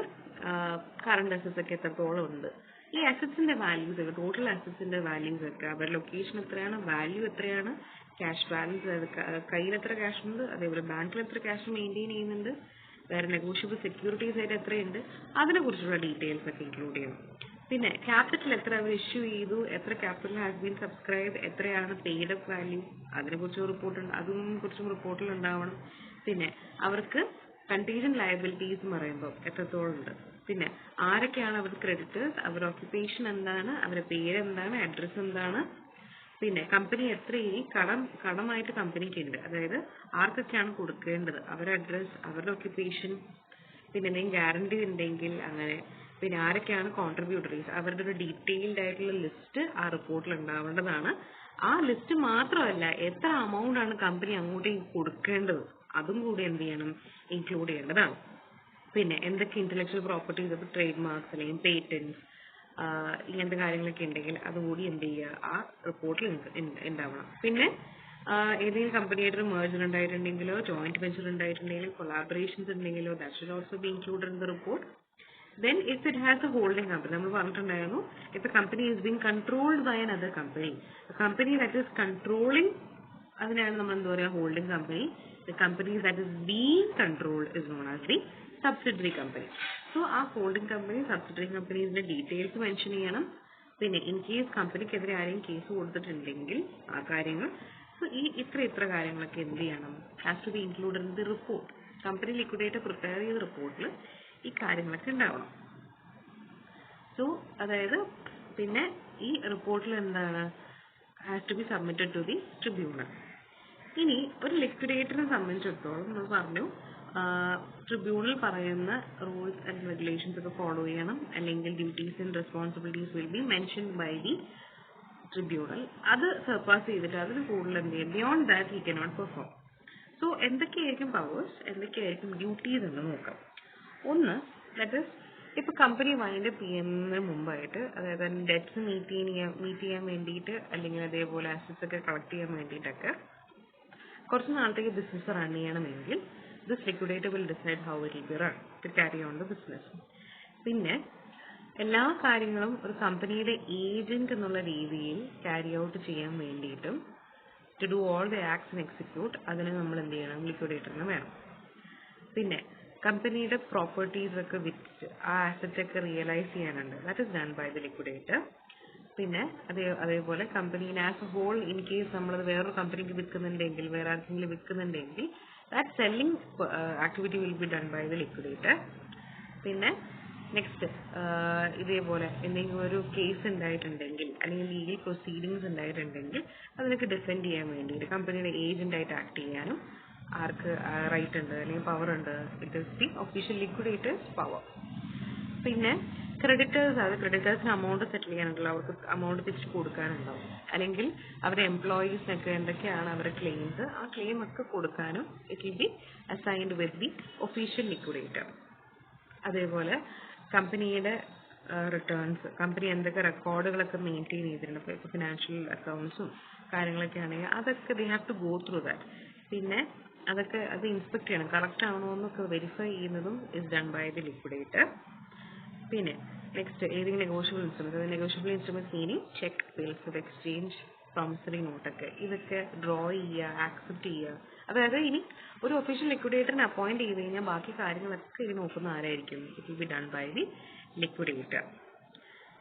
കറണ്ട് അസറ്റ്സ് ഒക്കെ എത്രത്തോളം ഉണ്ട്, ഈ അസറ്റ്സിന്റെ വാല്യൂസ് ഒക്കെ, ടോട്ടൽ അസറ്റ്സിന്റെ വാല്യൂസ് ഒക്കെ, അവരുടെ ലൊക്കേഷൻ എത്രയാണ്, വാല്യൂ എത്രയാണ്, ക്യാഷ് ബാലൻസ്, കയ്യിൽ എത്ര ക്യാഷ് ഉണ്ട്, അതേപോലെ ബാങ്കിൽ എത്ര ക്യാഷ് മെയിൻറ്റെയിൻ ചെയ്യുന്നുണ്ട്, വേറെ നെഗോഷ്യബിൾ സെക്യൂരിറ്റീസ് ആയിട്ട് എത്രയുണ്ട്, അതിനെ കുറിച്ചുള്ള ഡീറ്റെയിൽസ് ഒക്കെ ഇൻക്ലൂഡ് ചെയ്യണം. പിന്നെ ക്യാപിറ്റൽ എത്ര അവർ ഇഷ്യൂ ചെയ്തു, എത്ര ക്യാപിറ്റൽ ഹാസ് ബീൻ സബ്സ്ക്രൈബ്, എത്രയാണ് പെയ്ഡ് അപ്പ് വാല്യൂ, അതിനെക്കുറിച്ച് റിപ്പോർട്ട് ഉണ്ട്, കുറിച്ചും റിപ്പോർട്ടിൽ ഉണ്ടാവണം. പിന്നെ അവർക്ക് കണ്ടീജന്റ് ലയബിലിറ്റീസ് പറയുമ്പോൾ എത്രത്തോളം ഉണ്ട്, പിന്നെ ആരൊക്കെയാണ് അവർക്ക് ക്രെഡിറ്റേഴ്സ്, അവരുടെ ഓക്യുപ്പേഷൻ എന്താണ്, അവരുടെ പേരെന്താണ്, അഡ്രസ്സ് എന്താണ്, പിന്നെ കമ്പനി എത്ര ഈ കടമായിട്ട് കമ്പനിക്ക് ഉണ്ട്, അതായത് ആർക്കൊക്കെയാണ് കൊടുക്കേണ്ടത്, അവരുടെ അഡ്രസ്സ്, അവരുടെ ഓക്യുപ്പേഷൻ, പിന്നെ എന്തെങ്കിലും ഗ്യാരണ്ടി ഉണ്ടെങ്കിൽ അങ്ങനെ, പിന്നെ ആരൊക്കെയാണ് കോൺട്രിബ്യൂട്ടറീസ്, അവരുടെ ഒരു ഡീറ്റെയിൽഡ് ആയിട്ടുള്ള ലിസ്റ്റ് ആ റിപ്പോർട്ടിൽ ഉണ്ടാവേണ്ടതാണ്. ആ ലിസ്റ്റ് മാത്രമല്ല, എത്ര എമൗണ്ട് ആണ് കമ്പനി അങ്ങോട്ടേക്ക് കൊടുക്കേണ്ടത് അതും കൂടി എന്ത് ചെയ്യണം? ഇൻക്ലൂഡ് ചെയ്യേണ്ടതാണ്. പിന്നെ എന്തൊക്കെ ഇന്റലക്ച്വൽ പ്രോപ്പർട്ടീസ്, ഇപ്പോൾ ട്രേഡ് മാർക്സ് അല്ലെങ്കിൽ പേറ്റൻസ്, ഇങ്ങനത്തെ കാര്യങ്ങളൊക്കെ ഉണ്ടെങ്കിൽ അതുകൂടി എന്ത് ചെയ്യുക? ആ റിപ്പോർട്ടിൽ ഉണ്ടാവണം. പിന്നെ ഏതെങ്കിലും കമ്പനിയായിട്ട് ഒരു മേർജർ ഉണ്ടായിട്ടുണ്ടെങ്കിലോ, ജോയിന്റ് വെഞ്ചർ ഉണ്ടായിട്ടുണ്ടെങ്കിലോ, കൊളാബറേഷൻസ് ഉണ്ടെങ്കിലോ, that should also B included in the report. Then if it has a holding company, നമ്മൾ പറഞ്ഞിട്ടുണ്ടായിരുന്നു, if a company is being controlled by another company, a company that is controlling, അതിനാണ് നമ്മൾ എന്താ പറയുക? Holding company. The company that is being controlled is known as the subsidiary company. So ആ ഹോൾഡിംഗ് കമ്പനി, സബ്സിഡറി കമ്പനീസിന്റെ ഡീറ്റെയിൽസ് മെൻഷൻ ചെയ്യണം. പിന്നെ ഇൻ കേസ് കമ്പനിക്കെതിരെ ആരെയും കേസ് കൊടുത്തിട്ടുണ്ടെങ്കിൽ ആ കാര്യങ്ങൾ. സോ ഇത്ര കാര്യങ്ങളൊക്കെ എന്ത് ചെയ്യണം? Has to be included in the report. Company liquidator prepare ചെയ്ത റിപ്പോർട്ടിൽ ഈ കാര്യങ്ങളൊക്കെ ഉണ്ടാവണം. സോ അതായത് പിന്നെ ഈ റിപ്പോർട്ടിൽ എന്താണ്? Has to be submitted to the tribunal. ഇനി ഒരു ലിക്വിഡേറ്ററിനെ സംബന്ധിച്ചിടത്തോളം നമ്മൾ പറഞ്ഞു, ട്രിബ്യൂണൽ പറയുന്ന റൂൾസ് ആൻഡ് റെഗുലേഷൻസ് ഒക്കെ ഫോളോ ചെയ്യണം, അല്ലെങ്കിൽ duties and responsibilities will be mentioned by the tribunal. അത് സർപ്പാസ് ചെയ്തിട്ട് അതിന് കൂടുതൽ എന്ത് ചെയ്യും? Beyond that he cannot perform. So എന്തൊക്കെയായിരിക്കും പവേഴ്സ്, എന്തൊക്കെയായിരിക്കും ഡ്യൂട്ടീസ് എന്ന് നോക്കാം. ഒന്ന്, ദാറ്റ് ഇസ് ഇപ്പോൾ കമ്പനി വൈൻഡപ്പ് ചെയ്യുന്നതിന് മുമ്പായിട്ട്, അതായത് ഡെറ്റ്സ് മീറ്റ് ചെയ്യാൻ വേണ്ടിയിട്ട്, അല്ലെങ്കിൽ അതേപോലെ അസറ്റ്സ് ഒക്കെ കളക്ട് ചെയ്യാൻ വേണ്ടിയിട്ടൊക്കെ കുറച്ച് നാളത്തേക്ക് ബിസിനസ് റൺ ചെയ്യണമെങ്കിൽ this liquidator will decide how it will be run to carry on the business. പിന്നെ എല്ലാ കാര്യങ്ങളും ഒരു കമ്പനിയുടെ ഏജന്റ് എന്നുള്ള രീതിയിൽ ക്യാരി ഔട്ട് ചെയ്യാൻ വേണ്ടിയിട്ടും, to do all the acts and execute, അതിന് നമ്മൾ എന്ത് ചെയ്യണം? ലിക്വിഡേറ്ററിന് വേണം. പിന്നെ കമ്പനിയുടെ പ്രോപ്പർട്ടീസ് ഒക്കെ വിറ്റ് ആ അസറ്റ് ഒക്കെ റിയലൈസ് ചെയ്യാനുണ്ട്, that is done by the liquidator. പിന്നെ അതേപോലെ കമ്പനീനെ as a whole, in case നമ്മളത് വേറൊരു കമ്പനിക്ക് വിൽക്കുന്നുണ്ടെങ്കിൽ, വേറെ ആർക്കെങ്കിലും വിൽക്കുന്നുണ്ടെങ്കിൽ, that selling activity will be done by the liquidator. പിന്നെ നെക്സ്റ്റ്, ഇതേപോലെ എന്തെങ്കിലും ഒരു കേസ് ഉണ്ടായിട്ടുണ്ടെങ്കിൽ, അല്ലെങ്കിൽ ലീഗൽ പ്രൊസീഡിങ്സ് ഉണ്ടായിട്ടുണ്ടെങ്കിൽ അതിനൊക്കെ ഡിഫെൻഡ് ചെയ്യാൻ വേണ്ടിയിട്ട് കമ്പനിയുടെ ഏജന്റായിട്ട് ആക്ട് ചെയ്യാനും ആർക്ക് റൈറ്റ് ഉണ്ട്, അല്ലെങ്കിൽ പവർ ഉണ്ട്? It is the official liquidators power. പിന്നെ ക്രെഡിറ്റേഴ്സ്, അത് ക്രെഡിറ്റേഴ്സിന് അമൗണ്ട് സെറ്റിൽ ചെയ്യാനുണ്ടല്ലോ, അവർക്ക് അമൗണ്ട് തിരിച്ചു കൊടുക്കാനുണ്ടാവും, അല്ലെങ്കിൽ അവരുടെ എംപ്ലോയീസിനൊക്കെ എന്തൊക്കെയാണ് അവരുടെ ക്ലെയിംസ്, ആ ക്ലെയിം ഒക്കെ കൊടുക്കാനും it will B assigned with the official liquidator. അതേപോലെ കമ്പനിയുടെ റിട്ടേൺസ്, കമ്പനി എന്തൊക്കെ റെക്കോർഡുകളൊക്കെ മെയിൻറ്റെയിൻ ചെയ്തിട്ടുണ്ട്, ഇപ്പോൾ ഫിനാൻഷ്യൽ അക്കൗണ്ട്സും കാര്യങ്ങളൊക്കെ ആണെങ്കിൽ അതൊക്കെ they have to go through that. പിന്നെ അതൊക്കെ അത് ഇൻസ്പെക്ട് ചെയ്യണം, കറക്റ്റ് ആണോ എന്നൊക്കെ വെരിഫൈ ചെയ്യുന്നതും is done by the liquidator. പിന്നെ നെക്സ്റ്റ്, ഏതെങ്കിലും negotiable instruments meaning cheque, bills of exchange, promissory നോട്ടൊക്കെ ഇതൊക്കെ ഡ്രോ ചെയ്യുക, ആക്സെപ്റ്റ് ചെയ്യുക. അതായത് ഇനി ഒരു ഒഫീഷ്യൽ ലിക്വിഡേറ്ററിനെ അപ്പോയിന്റ് ചെയ്ത് കഴിഞ്ഞാൽ ബാക്കി കാര്യങ്ങളൊക്കെ ഇത് നോക്കുന്ന ആരായിരിക്കും? It will be done by the liquidator.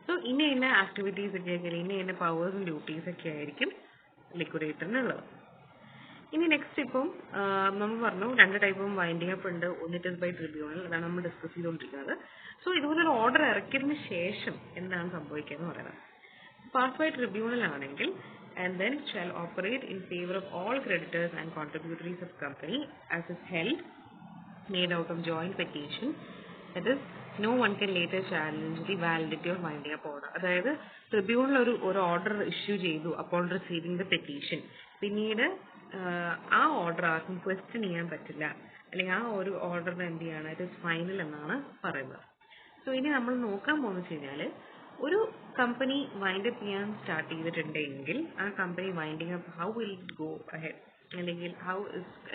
So ഇന്ന ആക്ടിവിറ്റീസ് ഒക്കെ ആയിരിക്കും, ഇന്ന പവേഴ്സും ഡ്യൂട്ടീസ് ഒക്കെ ആയിരിക്കും ലിക്വിഡേറ്ററിനുള്ളത്. ഇനി നെക്സ്റ്റ് ഇപ്പം നമ്മൾ പറഞ്ഞു 2 ടൈപ്പ് ഓഫ് വൈൻഡിങ് അപ്പ് ഉണ്ട്. ഒന്ന് ഇറ്റ് ഇസ് ബൈ ട്രിബ്യൂണൽ, അതാണ് നമ്മൾ ഡിസ്കസ് ചെയ്തുകൊണ്ടിരിക്കുന്നത്. സോ ഇതുപോലൊരു ഓർഡർ ഇറക്കിയതിന് ശേഷം എന്താണ് സംഭവിക്കുക എന്ന് പറയുന്നത്. പാസ് ബൈ ട്രിബ്യൂണൽ ആണെങ്കിൽ and then shall operate in favor of all creditors and contributories of company as is held made out of joint petition, that is no one can later challenge the validity of winding up order. അതായത് ട്രിബ്യൂണൽ ഒരു ഓർഡർ ഇഷ്യൂ ചെയ്തു അപ്പോൾ റിസീവിംഗ് ദ പെറ്റീഷൻ, പിന്നീട് ആ ഓർഡർ ആർക്കും ക്വസ്റ്റ്യൻ ചെയ്യാൻ പറ്റില്ല, അല്ലെങ്കിൽ ആ ഒരു ഓർഡറിന് എന്ത് ചെയ്യാണ്, ഇറ്റ് ഇസ് ഫൈനൽ എന്നാണ് പറയുന്നത്. സോ ഇനി നമ്മൾ നോക്കാൻ പോകുന്നത് വെച്ച് കഴിഞ്ഞാൽ ഒരു കമ്പനി വൈൻഡ് അപ്പ് ചെയ്യാൻ സ്റ്റാർട്ട് ചെയ്തിട്ടുണ്ടെങ്കിൽ ആ company winding up how will it go ahead, അല്ലെങ്കിൽ how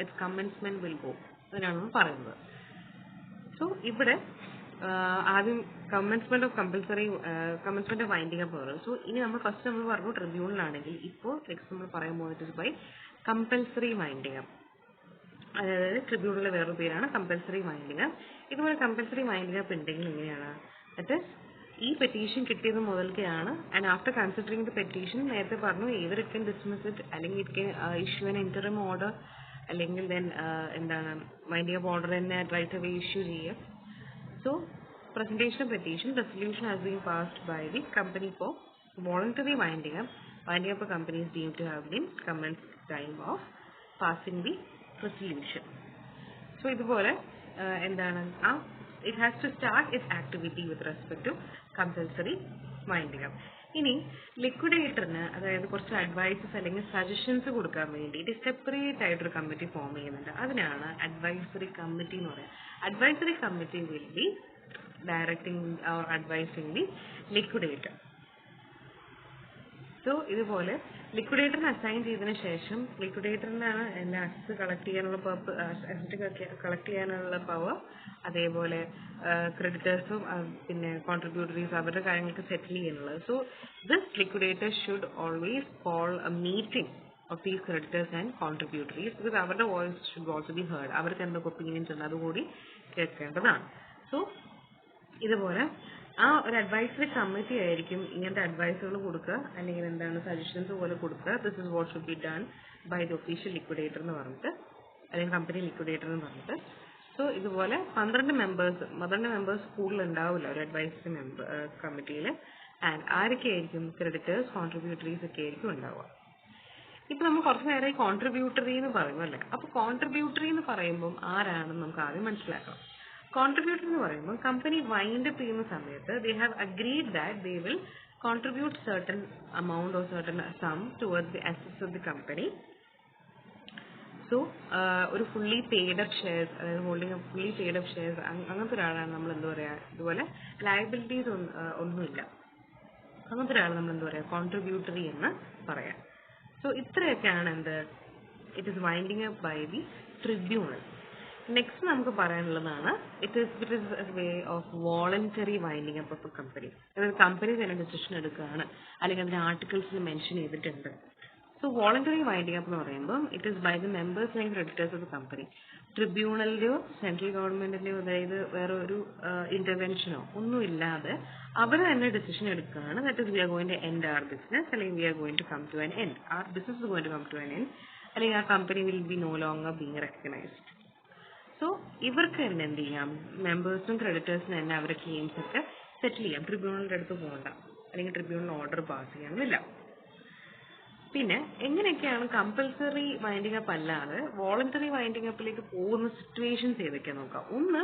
its commencement will go, അതിനാണ് പറയുന്നത്. സോ ഇവിടെ ആദ്യം കമൻസ്മെന്റ് ഓഫ് വൈൻഡിങ് അപ്പ് പറഞ്ഞു. സോ ഇനി നമ്മൾ പറഞ്ഞു ട്രിബ്യൂണലാണെങ്കിൽ ഇപ്പോൾ നെക്സ്റ്റ് നമ്മൾ പറയാൻ പോകുന്നത് ബൈ കമ്പൽസറി വൈൻഡിങ് അപ്പ്. അതായത് ട്രിബ്യൂണലിലെ വേറൊരു പേരാണ് കമ്പൽസറി വൈൻഡിങ് അപ്പ്. ഇതുപോലെ കമ്പൽസറി വൈൻഡിങ് അപ്പ് ഉണ്ടെങ്കിൽ എങ്ങനെയാണ്, അത് ഈ പെറ്റീഷൻ കിട്ടിയത് മുതൽക്കാണ്. And after considering the petition, നേരത്തെ പറഞ്ഞു either it can dismiss it, അല്ലെങ്കിൽ it can issue an interim order, അല്ലെങ്കിൽ then എന്താണ് വൈൻഡിങ് അപ്പ് ഓർഡർ തന്നെ റൈറ്റ് അവേ ഇഷ്യൂ ചെയ്യുക. So presentation of petition, resolution has been passed by the company for voluntary winding up. Winding up a company is deemed to have been commenced time of passing the resolution. So ഇതുപോലെ എന്താണ് it has to start its activity with respect to compulsory winding up. ഇനി ലിക്വിഡേറ്ററിന് അതായത് കുറച്ച് അഡ്വൈസസ് അല്ലെങ്കിൽ സജഷൻസ് കൊടുക്കാൻ വേണ്ടിയിട്ട് സെപ്പറേറ്റ് ആയിട്ടൊരു കമ്മിറ്റി ഫോം ചെയ്യുന്നുണ്ട്. അതിനാണ് അഡ്വൈസറി കമ്മിറ്റി എന്ന് പറയുന്നത്. Advisory committee will be directing or advising the liquidator. So ഇതുപോലെ ലിക്വിഡേറ്ററിന് അസൈൻ ചെയ്തതിന് ശേഷം ലിക്വിഡേറ്ററിനാണ് എല്ലാ അസറ്റ് കളക്ട് ചെയ്യാനുള്ള പവർ, അതേപോലെ ക്രെഡിറ്റേഴ്സും പിന്നെ കോൺട്രിബ്യൂട്ടറീസ് അവരുടെ കാര്യങ്ങൾക്ക് സെറ്റിൽ ചെയ്യാനുള്ളത്. So this liquidator should always call a meeting of these creditors and contributories, because അവരുടെ voice should also be heard. അവർക്ക് എന്തൊക്കെ ഒപ്പീനിയൻസ് ഉണ്ട് അതുകൂടി കേൾക്കേണ്ടതാണ്. സോ ഇതുപോലെ ആ ഒരു അഡ്വൈസറി കമ്മിറ്റി ആയിരിക്കും ഇങ്ങനത്തെ അഡ്വൈസുകൾ കൊടുക്കുക, അല്ലെങ്കിൽ എന്താണ് സജഷൻസ് പോലെ കൊടുക്കുക. This is what should be done by the official liquidator എന്ന് പറഞ്ഞിട്ട്, അല്ലെങ്കിൽ കമ്പനി ലിക്വിഡേറ്റർ എന്ന് പറഞ്ഞിട്ട്. സോ ഇതുപോലെ 12 മെമ്പേഴ്സ് കൂടുതൽ ഉണ്ടാവില്ല ഒരു അഡ്വൈസറി കമ്മിറ്റിയിൽ. ആൻഡ് ആരൊക്കെയായിരിക്കും? ക്രെഡിറ്റേഴ്സ്, കോൺട്രിബ്യൂട്ടറീസ് ഒക്കെ ആയിരിക്കും ഉണ്ടാവുക. ഇപ്പൊ നമ്മൾ കുറച്ച് നേരം കോൺട്രിബ്യൂട്ടറി എന്ന് പറയുമ്പോൾ അല്ലേ, അപ്പൊ കോൺട്രിബ്യൂട്ടറി എന്ന് പറയുമ്പോൾ ആരാണെന്ന് നമുക്ക് ആദ്യം മനസ്സിലാക്കാം. കോൺട്രിബ്യൂട്ടർ എന്ന് പറയുമ്പോൾ കമ്പനി വൈൻഡ് അപ്പ് ചെയ്യുന്ന സമയത്ത് they have agreed that they will contribute certain amount or certain sum towards the assets of the company. So ഒരു ഫുള്ളി പെയ്ഡ് അപ്പ് ഷെയർസ്, അതായത് holding fully paid up shares, അങ്ങനത്തെ ഒരാളാണ് നമ്മൾ എന്താ പറയുക, ഇതുപോലെ ലയബിലിറ്റീസ് ഒന്നുമില്ല, അങ്ങനത്തെ ഒരാൾ നമ്മൾ എന്താ പറയുക കോൺട്രിബ്യൂട്ടറി എന്ന് പറയാം. സോ ഇത്രയൊക്കെയാണ് എന്ത്, it is winding up by the tribunal. Next നമുക്ക് പറയാനുള്ളതാണ് it is way of voluntary winding up of a company. അതായത് കമ്പനി തന്നെ ഡിസിഷൻ എടുക്കുകയാണ്, അല്ലെങ്കിൽ അതിന്റെ ആർട്ടിക്കിൾസിൽ മെൻഷൻ ചെയ്തിട്ടുണ്ട്. സോ വോളണ്ടറി വൈൻഡിങ് അപ്പ് എന്ന് പറയുമ്പോൾ it is by the members and creditors of the company. ട്രിബ്യൂണലിന്റെയോ സെൻട്രൽ ഗവൺമെന്റിന്റെയോ അതായത് വേറെ ഒരു ഇന്റർവെൻഷനോ ഒന്നും ഇല്ലാതെ അവർ തന്നെ ഡിസിഷൻ എടുക്കുകയാണ്. That is we are going to end our business, അല്ലെങ്കിൽ we are going to come to an end, our business is going to come to an end, അല്ലെങ്കിൽ ആ company will be no longer being recognised. സോ ഇവർക്ക് തന്നെ എന്ത് ചെയ്യാം, മെമ്പേഴ്സും ക്രെഡിറ്റേഴ്സിനും തന്നെ അവരുടെ ക്ലെയിംസ് ഒക്കെ സെറ്റിൽ ചെയ്യാം. ട്രിബ്യൂണലിന്റെ അടുത്ത് പോകണ്ട, അല്ലെങ്കിൽ ട്രിബ്യൂണൽ ഓർഡർ പാസ് ചെയ്യാനില്ല. പിന്നെ എങ്ങനെയൊക്കെയാണ് കമ്പൽസറി വൈൻഡിങ് അപ്പ് അല്ലാതെ വോളണ്ടറി വൈൻഡിങ് അപ്പിലേക്ക് പോകുന്ന സിറ്റുവേഷൻസ് ഏതൊക്കെയാണ് നോക്കാം. ഒന്ന്,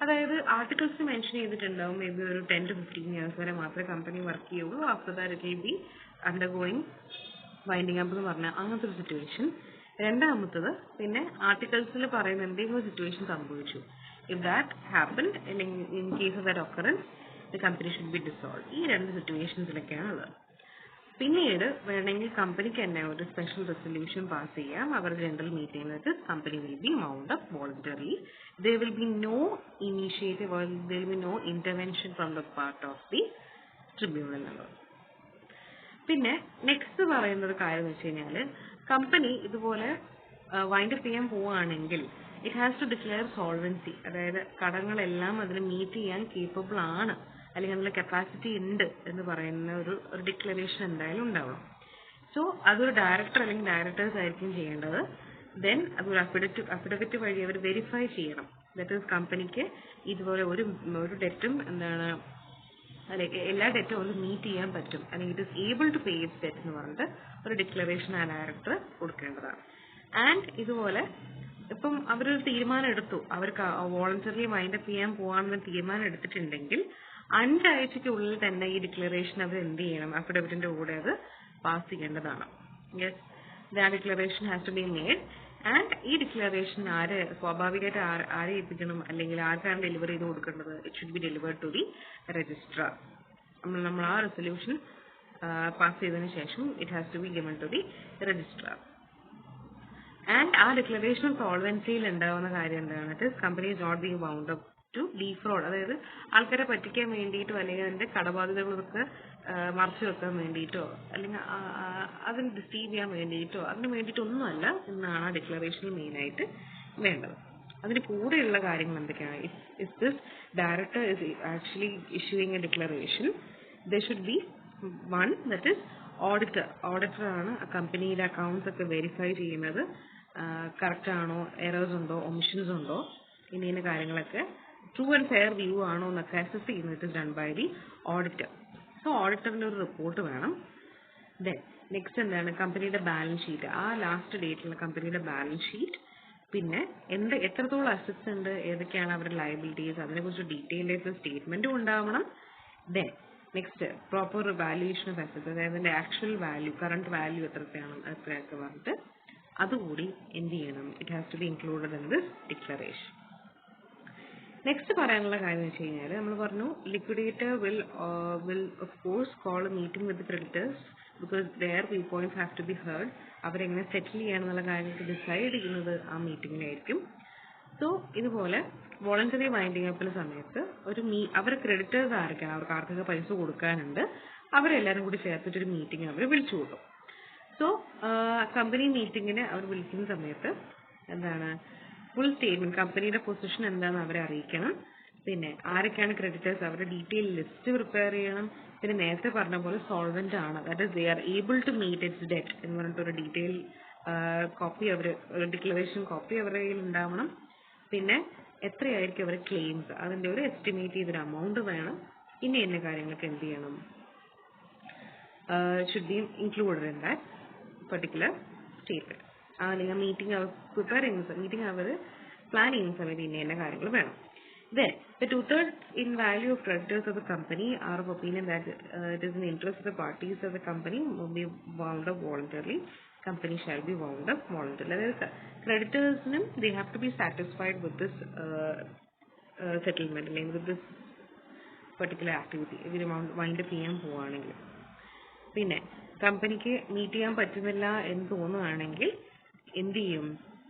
അതായത് ആർട്ടിക്കിൾസ് മെൻഷൻ ചെയ്തിട്ടുണ്ടാവും മേ ബി ഒരു 10 to 15 years വരെ മാത്രമേ കമ്പനി വർക്ക് ചെയ്യുള്ളൂ, after that it will B undergoing winding up എന്ന് പറഞ്ഞാൽ അങ്ങനത്തെ ഒരു സിറ്റുവേഷൻ. രണ്ടാമത്തത്, പിന്നെ ആർട്ടിക്കിൾസിൽ പറയുന്ന എന്തെങ്കിലും സിറ്റുവേഷൻ സംഭവിച്ചു, ഇഫ് ദാറ്റ് ഹാപ്പൻഡ്, അല്ലെങ്കിൽ in case of that occurrence the company should B dissolve. ഈ രണ്ട് സിറ്റുവേഷൻസിലൊക്കെയാണ് ഉള്ളത്. പിന്നീട് വേണമെങ്കിൽ കമ്പനിക്ക് തന്നെ ഒരു സ്പെഷ്യൽ റെസൊല്യൂഷൻ പാസ് ചെയ്യാം. അവർ ജനറൽ മീറ്റിംഗിൽ വെച്ച് company will be wound up voluntarily. There will be no initiative or there will be no intervention from the part of the tribunal. പിന്നെ നെക്സ്റ്റ് പറയുന്ന ഒരു കാര്യം എന്ന് വെച്ച് കഴിഞ്ഞാൽ കമ്പനി ഇതുപോലെ വൈൻഡ് അപ്പ് ചെയ്യാൻ പോവുകയാണെങ്കിൽ it has to declare solvency, അതായത് കടങ്ങളെല്ലാം അതിന് മീറ്റ് ചെയ്യാൻ കേപ്പബിൾ ആണ് അല്ലെങ്കിൽ അതിനുള്ള കപ്പാസിറ്റി ഉണ്ട് എന്ന് പറയുന്ന ഒരു ഡിക്ലറേഷൻ എന്തായാലും ഉണ്ടാവണം. സോ അതൊരു ഡയറക്ടർ അല്ലെങ്കിൽ ഡയറക്ടേഴ്സ് ആയിരിക്കും ചെയ്യേണ്ടത്. ദെൻ അതൊരു അഫിഡവിറ്റ് വഴി അവർ വെരിഫൈ ചെയ്യണം. ദാറ്റ് ഈസ് കമ്പനിക്ക് ഇതുപോലെ ഒരു ഡെറ്റും എല്ലാ ഡെറ്റും ഒന്ന് മീറ്റ് ചെയ്യാൻ പറ്റും അല്ലെങ്കിൽ it is able to pay its debt എന്ന് പറഞ്ഞിട്ട് ഒരു ഡിക്ലറേഷൻ ആ ഡയറക്ടർ കൊടുക്കേണ്ടതാണ്. ആൻഡ് ഇതുപോലെ ഇപ്പം അവരൊരു തീരുമാനം എടുത്തു, അവർക്ക് വോളണ്ടറി വൈൻഡ് അപ്പ് ചെയ്യാൻ പോകാമെന്ന് തീരുമാനം എടുത്തിട്ടുണ്ടെങ്കിൽ 5 ആഴ്ചയ്ക്കുള്ളിൽ തന്നെ ഈ ഡിക്ലറേഷൻ അവർ എന്ത് ചെയ്യണം, അഫിഡവിറ്റിന്റെ കൂടെ അത് പാസ് ചെയ്യേണ്ടതാണ്. Yes, the declaration has to be made. And ഈ ഡിക്ലറേഷൻ സ്വാഭാവികമായിട്ട് ആരെ ഏൽപ്പിക്കണം അല്ലെങ്കിൽ ആർക്കാണ് ഡെലിവറി ചെയ്ത് കൊടുക്കേണ്ടത്? It should be delivered to the registrar. നമ്മൾ ആ റെസൊല്യൂഷൻ പാസ് ചെയ്തതിനു ശേഷം it has to be given to the registrar. And ആ ഡിക്ലറേഷൻ ഓഫ് സോൾവൻസിയിൽ ഉണ്ടാവുന്ന കാര്യം എന്താണ്? Company is not being bound up to defraud, അതായത് ആൾക്കാരെ പറ്റിക്കാൻ വേണ്ടിയിട്ടോ അല്ലെങ്കിൽ അതിന്റെ കടബാധ്യതകളൊക്കെ മറച്ചു വെക്കാൻ വേണ്ടിയിട്ടോ അല്ലെങ്കിൽ അതിന് ഡിസീവ് ചെയ്യാൻ വേണ്ടിയിട്ടോ അതിന് വേണ്ടിയിട്ടൊന്നുമല്ല എന്നാണ് ആ ഡിക്ലറേഷനിൽ മെയിനായിട്ട് വേണ്ടത്. അതിന് കൂടെയുള്ള കാര്യങ്ങൾ എന്തൊക്കെയാണ്? If this director is actually issuing A declaration, there should be one that is auditor ആണ് ആ കമ്പനിയുടെ അക്കൗണ്ട്സ് ഒക്കെ വെരിഫൈ ചെയ്യുന്നത്. കറക്റ്റ് ആണോ, എറേഴ്സ് ഉണ്ടോ, ഒമിഷൻസ് ഉണ്ടോ, ഇന്ന കാര്യങ്ങളൊക്കെ ട്രൂ ആൻഡ് ഫെയർ വ്യൂ ആണോ എന്നൊക്കെ അസസ് ചെയ്യുന്നത് done by the auditor. So ഓഡിറ്ററിന്റെ ഒരു റിപ്പോർട്ട് വേണം. ദെൻ നെക്സ്റ്റ് എന്താണ്? കമ്പനിയുടെ ബാലൻസ് ഷീറ്റ്, ആ ലാസ്റ്റ് ഡേറ്റിലുള്ള കമ്പനിയുടെ ബാലൻസ് ഷീറ്റ്, പിന്നെ എത്രത്തോളം അസറ്റ്സ് ഉണ്ട്, ഏതൊക്കെയാണ് അവരുടെ ലയബിലിറ്റീസ്, അതിനെക്കുറിച്ച് ഡീറ്റെയിൽഡ് ആയിട്ടുള്ള സ്റ്റേറ്റ്മെന്റും ഉണ്ടാവണം. Then next proper valuation of assets, അതായത് അതിന്റെ ആക്ച്വൽ വാല്യൂ, കറണ്ട് വാല്യൂ എത്രയൊക്കെ പറഞ്ഞിട്ട് അതുകൂടി എന്ത് ചെയ്യണം? It has to be included in this declaration. Next പറയാനുള്ള കാര്യം എന്ന് വെച്ച് കഴിഞ്ഞാൽ നമ്മൾ പറഞ്ഞു liquidator will of course call a meeting with creditors because their view points have to be heard. അവരെങ്ങനെ സെറ്റിൽ ചെയ്യാന്നുള്ള കാര്യങ്ങൾക്ക് ഡിസൈഡ് ചെയ്യുന്നത് ആ മീറ്റിംഗിലായിരിക്കും. സോ ഇതുപോലെ വോളണ്ടറി വൈൻഡിങ് അപ്പിന് സമയത്ത് അവർ ക്രെഡിറ്റേഴ്സ് ആയിരിക്കണം, അവർക്ക് ആർക്കൊക്കെ പൈസ കൊടുക്കാനുണ്ട്, അവരെല്ലാവരും കൂടി ചേർത്തിട്ടൊരു മീറ്റിംഗ് അവർ വിളിച്ചു കൂട്ടും. സോ കമ്പനി മീറ്റിങ്ങിന് അവർ വിളിക്കുന്ന സമയത്ത് എന്താണ്, ഫുൾ സ്റ്റേറ്റ്മെന്റ്, കമ്പനിയുടെ പൊസിഷൻ എന്താണെന്ന് അവരെ അറിയിക്കണം. പിന്നെ ആരൊക്കെയാണ് ക്രെഡിറ്റേഴ്സ്, അവരുടെ ഡീറ്റെയിൽ ലിസ്റ്റ് പ്രിപ്പയർ ചെയ്യണം. പിന്നെ നേരത്തെ പറഞ്ഞ പോലെ സോൾവെന്റ് ആണ്, that is they are able to meet its debt എന്ന് പറഞ്ഞിട്ട് ഒരു ഡീറ്റെയിൽ കോപ്പി ഒരു ഡിക്ലറേഷൻ കോപ്പി അവരുടെ കയ്യിൽ ഉണ്ടാവണം. പിന്നെ എത്രയായിരിക്കും അവരുടെ ക്ലെയിംസ്, അതിന്റെ ഒരു എസ്റ്റിമേറ്റ് ചെയ്തൊരു എമൗണ്ട് വേണം. ഇന്ന കാര്യങ്ങളൊക്കെ എന്ത് ചെയ്യണം, should be included in that particular statement. അല്ലെങ്കിൽ മീറ്റിംഗ് അവർ പ്രിപ്പയർ ചെയ്യുന്ന മീറ്റിംഗ് അവർ പ്ലാൻ ചെയ്യുന്ന സമയത്ത് ഇന്ന കാര്യങ്ങൾ വേണം. Then, the 2/3 in value of creditors of the company are of opinion that it is in the interest of the parties of the company will be wound up voluntarily. Company shall be wound up voluntarily. That is, creditors, they have to be satisfied with this settlement, like with this particular activity. If you wind up ചെയ്യാൻ പോവുകയാണെങ്കിൽ, പിന്നെ കമ്പനിക്ക് മീറ്റ് ചെയ്യാൻ പറ്റുന്നില്ല എന്ന് തോന്നുകയാണെങ്കിൽ എന്ത് ചെയ്യും?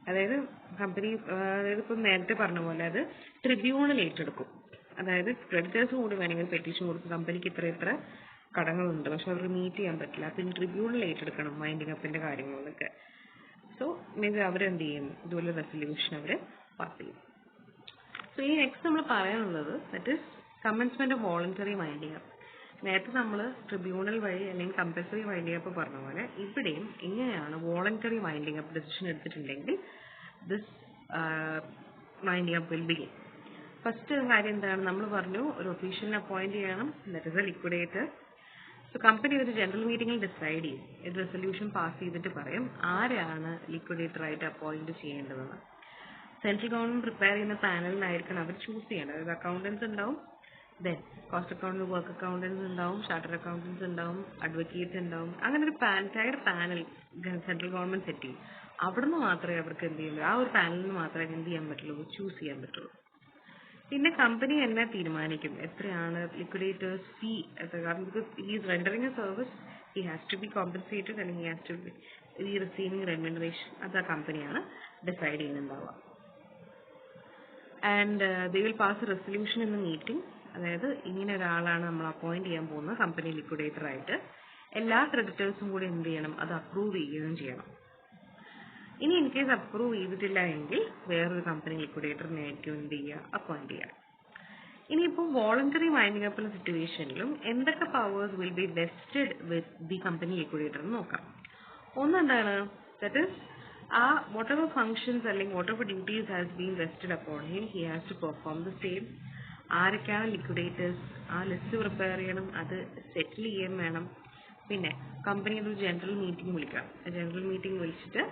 അതായത് കമ്പനി, അതായത് ഇപ്പം നേരത്തെ പറഞ്ഞ പോലെ അത് ട്രിബ്യൂണൽ ഏറ്റെടുക്കും. അതായത് ക്രെഡിറ്റേഴ്സ് കൂടി വേണമെങ്കിൽ പെറ്റീഷൻ കൊടുക്കും, കമ്പനിക്ക് ഇത്ര കടങ്ങളുണ്ട് പക്ഷെ അവർക്ക് മീറ്റ് ചെയ്യാൻ പറ്റില്ല, പിന്നെ ട്രിബ്യൂണൽ ഏറ്റെടുക്കണം വൈൻഡിങ് അപ്പിന്റെ കാര്യങ്ങളൊക്കെ. സോ മീൻസ് അവരെന്ത് ചെയ്യും? ഇതുപോലെ റെസൊല്യൂഷൻ അവർ പാസ് ചെയ്യും. സോ ഈ നെക്സ്റ്റ് നമ്മൾ പറയാനുള്ളത് that is commencement of voluntary winding up. നേരത്തെ നമ്മൾ ട്രിബ്യൂണൽ വഴി അല്ലെങ്കിൽ കമ്പൽസറി വൈൻഡിങ് അപ്പ് പറഞ്ഞ പോലെ ഇവിടെയും എങ്ങനെയാണ് വോളണ്ടറി വൈൻഡിങ് അപ്പ് ഡിസിഷൻ എടുത്തിട്ടുണ്ടെങ്കിൽ this winding up will begin. First കാര്യം എന്താണ്? നമ്മൾ പറഞ്ഞു ഒരു ഒഫീഷ്യലിനെ അപ്പോയിന്റ് ചെയ്യണം, that is A liquidator. So company ഒരു ജനറൽ മീറ്റിംഗിൽ ഡിസൈഡ് ചെയ്യും, ഒരു റെസൊല്യൂഷൻ പാസ് ചെയ്തിട്ട് പറയും ആരെയാണ് ലിക്വിഡേറ്റർ ആയിട്ട് അപ്പോയിന്റ് ചെയ്യേണ്ടതെന്ന്. സെൻട്രൽ ഗവൺമെന്റ് പ്രിപ്പയർ ചെയ്യുന്ന പാനലിനായിരിക്കണം അവർ ചൂസ് ചെയ്യേണ്ടത്. അതായത് അക്കൗണ്ടൻസ് ഉണ്ടാവും, then cost accountant, work accountants ഉണ്ടാവും, ചാർട്ടർ അക്കൗണ്ടൻസ് ഉണ്ടാവും, അഡ്വക്കേറ്റ്സ് ഉണ്ടാവും. അങ്ങനെ ഒരു entire panel central government set ചെയ്യും. അവിടുന്ന് മാത്രമേ അവർക്ക് എന്ത് ചെയ്യാൻ പറ്റൂ, ആ ഒരു പാനലിൽ നിന്ന് മാത്രമേ എന്ത് ചെയ്യാൻ പറ്റുള്ളൂ, ചൂസ് ചെയ്യാൻ പറ്റുള്ളൂ. പിന്നെ കമ്പനി തന്നെ തീരുമാനിക്കും എത്രയാണ് ലിക്വിഡേറ്റേഴ്സ് ഫീ. കാരണം because he is rendering a service, he has to be compensated അല്ലെങ്കിൽ he has to be receiving remuneration. അത് ആ കമ്പനിയാണ് ഡിസൈഡ് ചെയ്യുന്നുണ്ടാവുക. And they will pass a resolution in the meeting. അതായത് ഇങ്ങനെ ഒരാളാണ് നമ്മൾ അപ്പോയിന്റ് ചെയ്യാൻ പോകുന്നത് കമ്പനി ലിക്വിഡേറ്റർ ആയിട്ട്. എല്ലാ ക്രെഡിറ്റേഴ്സും കൂടി എന്ത് ചെയ്യണം, അത് അപ്രൂവ് ചെയ്യുകയും ചെയ്യണം. ഇനി ഇൻ കേസ് അപ്രൂവ് ചെയ്തിട്ടില്ല എങ്കിൽ വേറൊരു കമ്പനി ലിക്വിഡേറ്ററിനെ ആയിരിക്കും എന്ത് ചെയ്യുക, അപ്പോയിന്റ് ചെയ്യുക. ഇനിയിപ്പോൾ വോളണ്ടറി വൈൻഡിങ് അപ്പ് സിറ്റുവേഷനിലും എന്തൊക്കെ powers will be vested with the company liquidator എന്ന് നോക്കാം. ഒന്നെന്താണ്, ദാറ്റ് ഇസ് whatever functions അല്ലെങ്കിൽ whatever duties has been vested upon him, he has to perform the same. ആരൊക്കെയാണ് ലിക്വിഡേറ്റേഴ്സ്, ആ ലിസ്റ്റ് പ്രിപ്പയർ ചെയ്യണം, അത് സെറ്റിൽ ചെയ്യാൻ വേണം. പിന്നെ കമ്പനിയുടെ ഒരു ജനറൽ മീറ്റിംഗ് വിളിക്കാം. ജനറൽ മീറ്റിംഗ് വിളിച്ചിട്ട്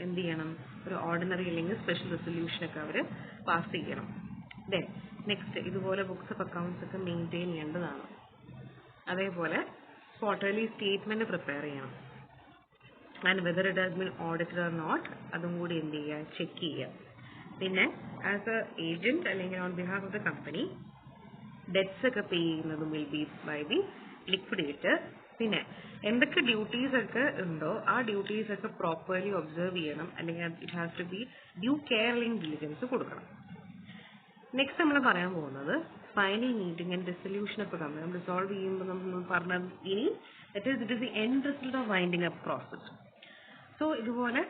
എന്ത് ചെയ്യണം, ഒരു ഓർഡിനറി അല്ലെങ്കിൽ സ്പെഷ്യൽ റെസൊല്യൂഷനൊക്കെ അവർ പാസ് ചെയ്യണം. ദെൻ നെക്സ്റ്റ് ഇതുപോലെ ബുക്സ് ഓഫ് അക്കൗണ്ട്സ് ഒക്കെ മെയിൻറ്റെയിൻ ചെയ്യേണ്ടതാണ്. അതേപോലെ ക്വാർട്ടർലി സ്റ്റേറ്റ്മെന്റ് പ്രിപ്പയർ ചെയ്യണം. And whether it has been audited or not അതും കൂടി എന്ത് ചെയ്യുക, ചെക്ക് ചെയ്യുക. പിന്നെ ആസ് എ ഏജന്റ് അല്ലെങ്കിൽ on behalf of the company debts ഒക്കെ പേ ചെയ്യുന്നതും will be by the liquidator. പിന്നെ എന്തൊക്കെ ഡ്യൂട്ടീസ് ഒക്കെ ഉണ്ടോ ആ ഡ്യൂട്ടീസ് ഒക്കെ പ്രോപ്പർലി ഒബ്സർവ് ചെയ്യണം, അല്ലെങ്കിൽ it has to be due care അല്ലെങ്കിൽ ഡിലിജൻസ് കൊടുക്കണം. നെക്സ്റ്റ് നമ്മൾ പറയാൻ പോകുന്നത് final meeting and dissolution of company. നമ്മൾ ഡിസോൾവ് ചെയ്യുമ്പോൾ നമ്മൾ പറഞ്ഞത് ഇനി it is the end result of winding up process. So ഇതുപോലെ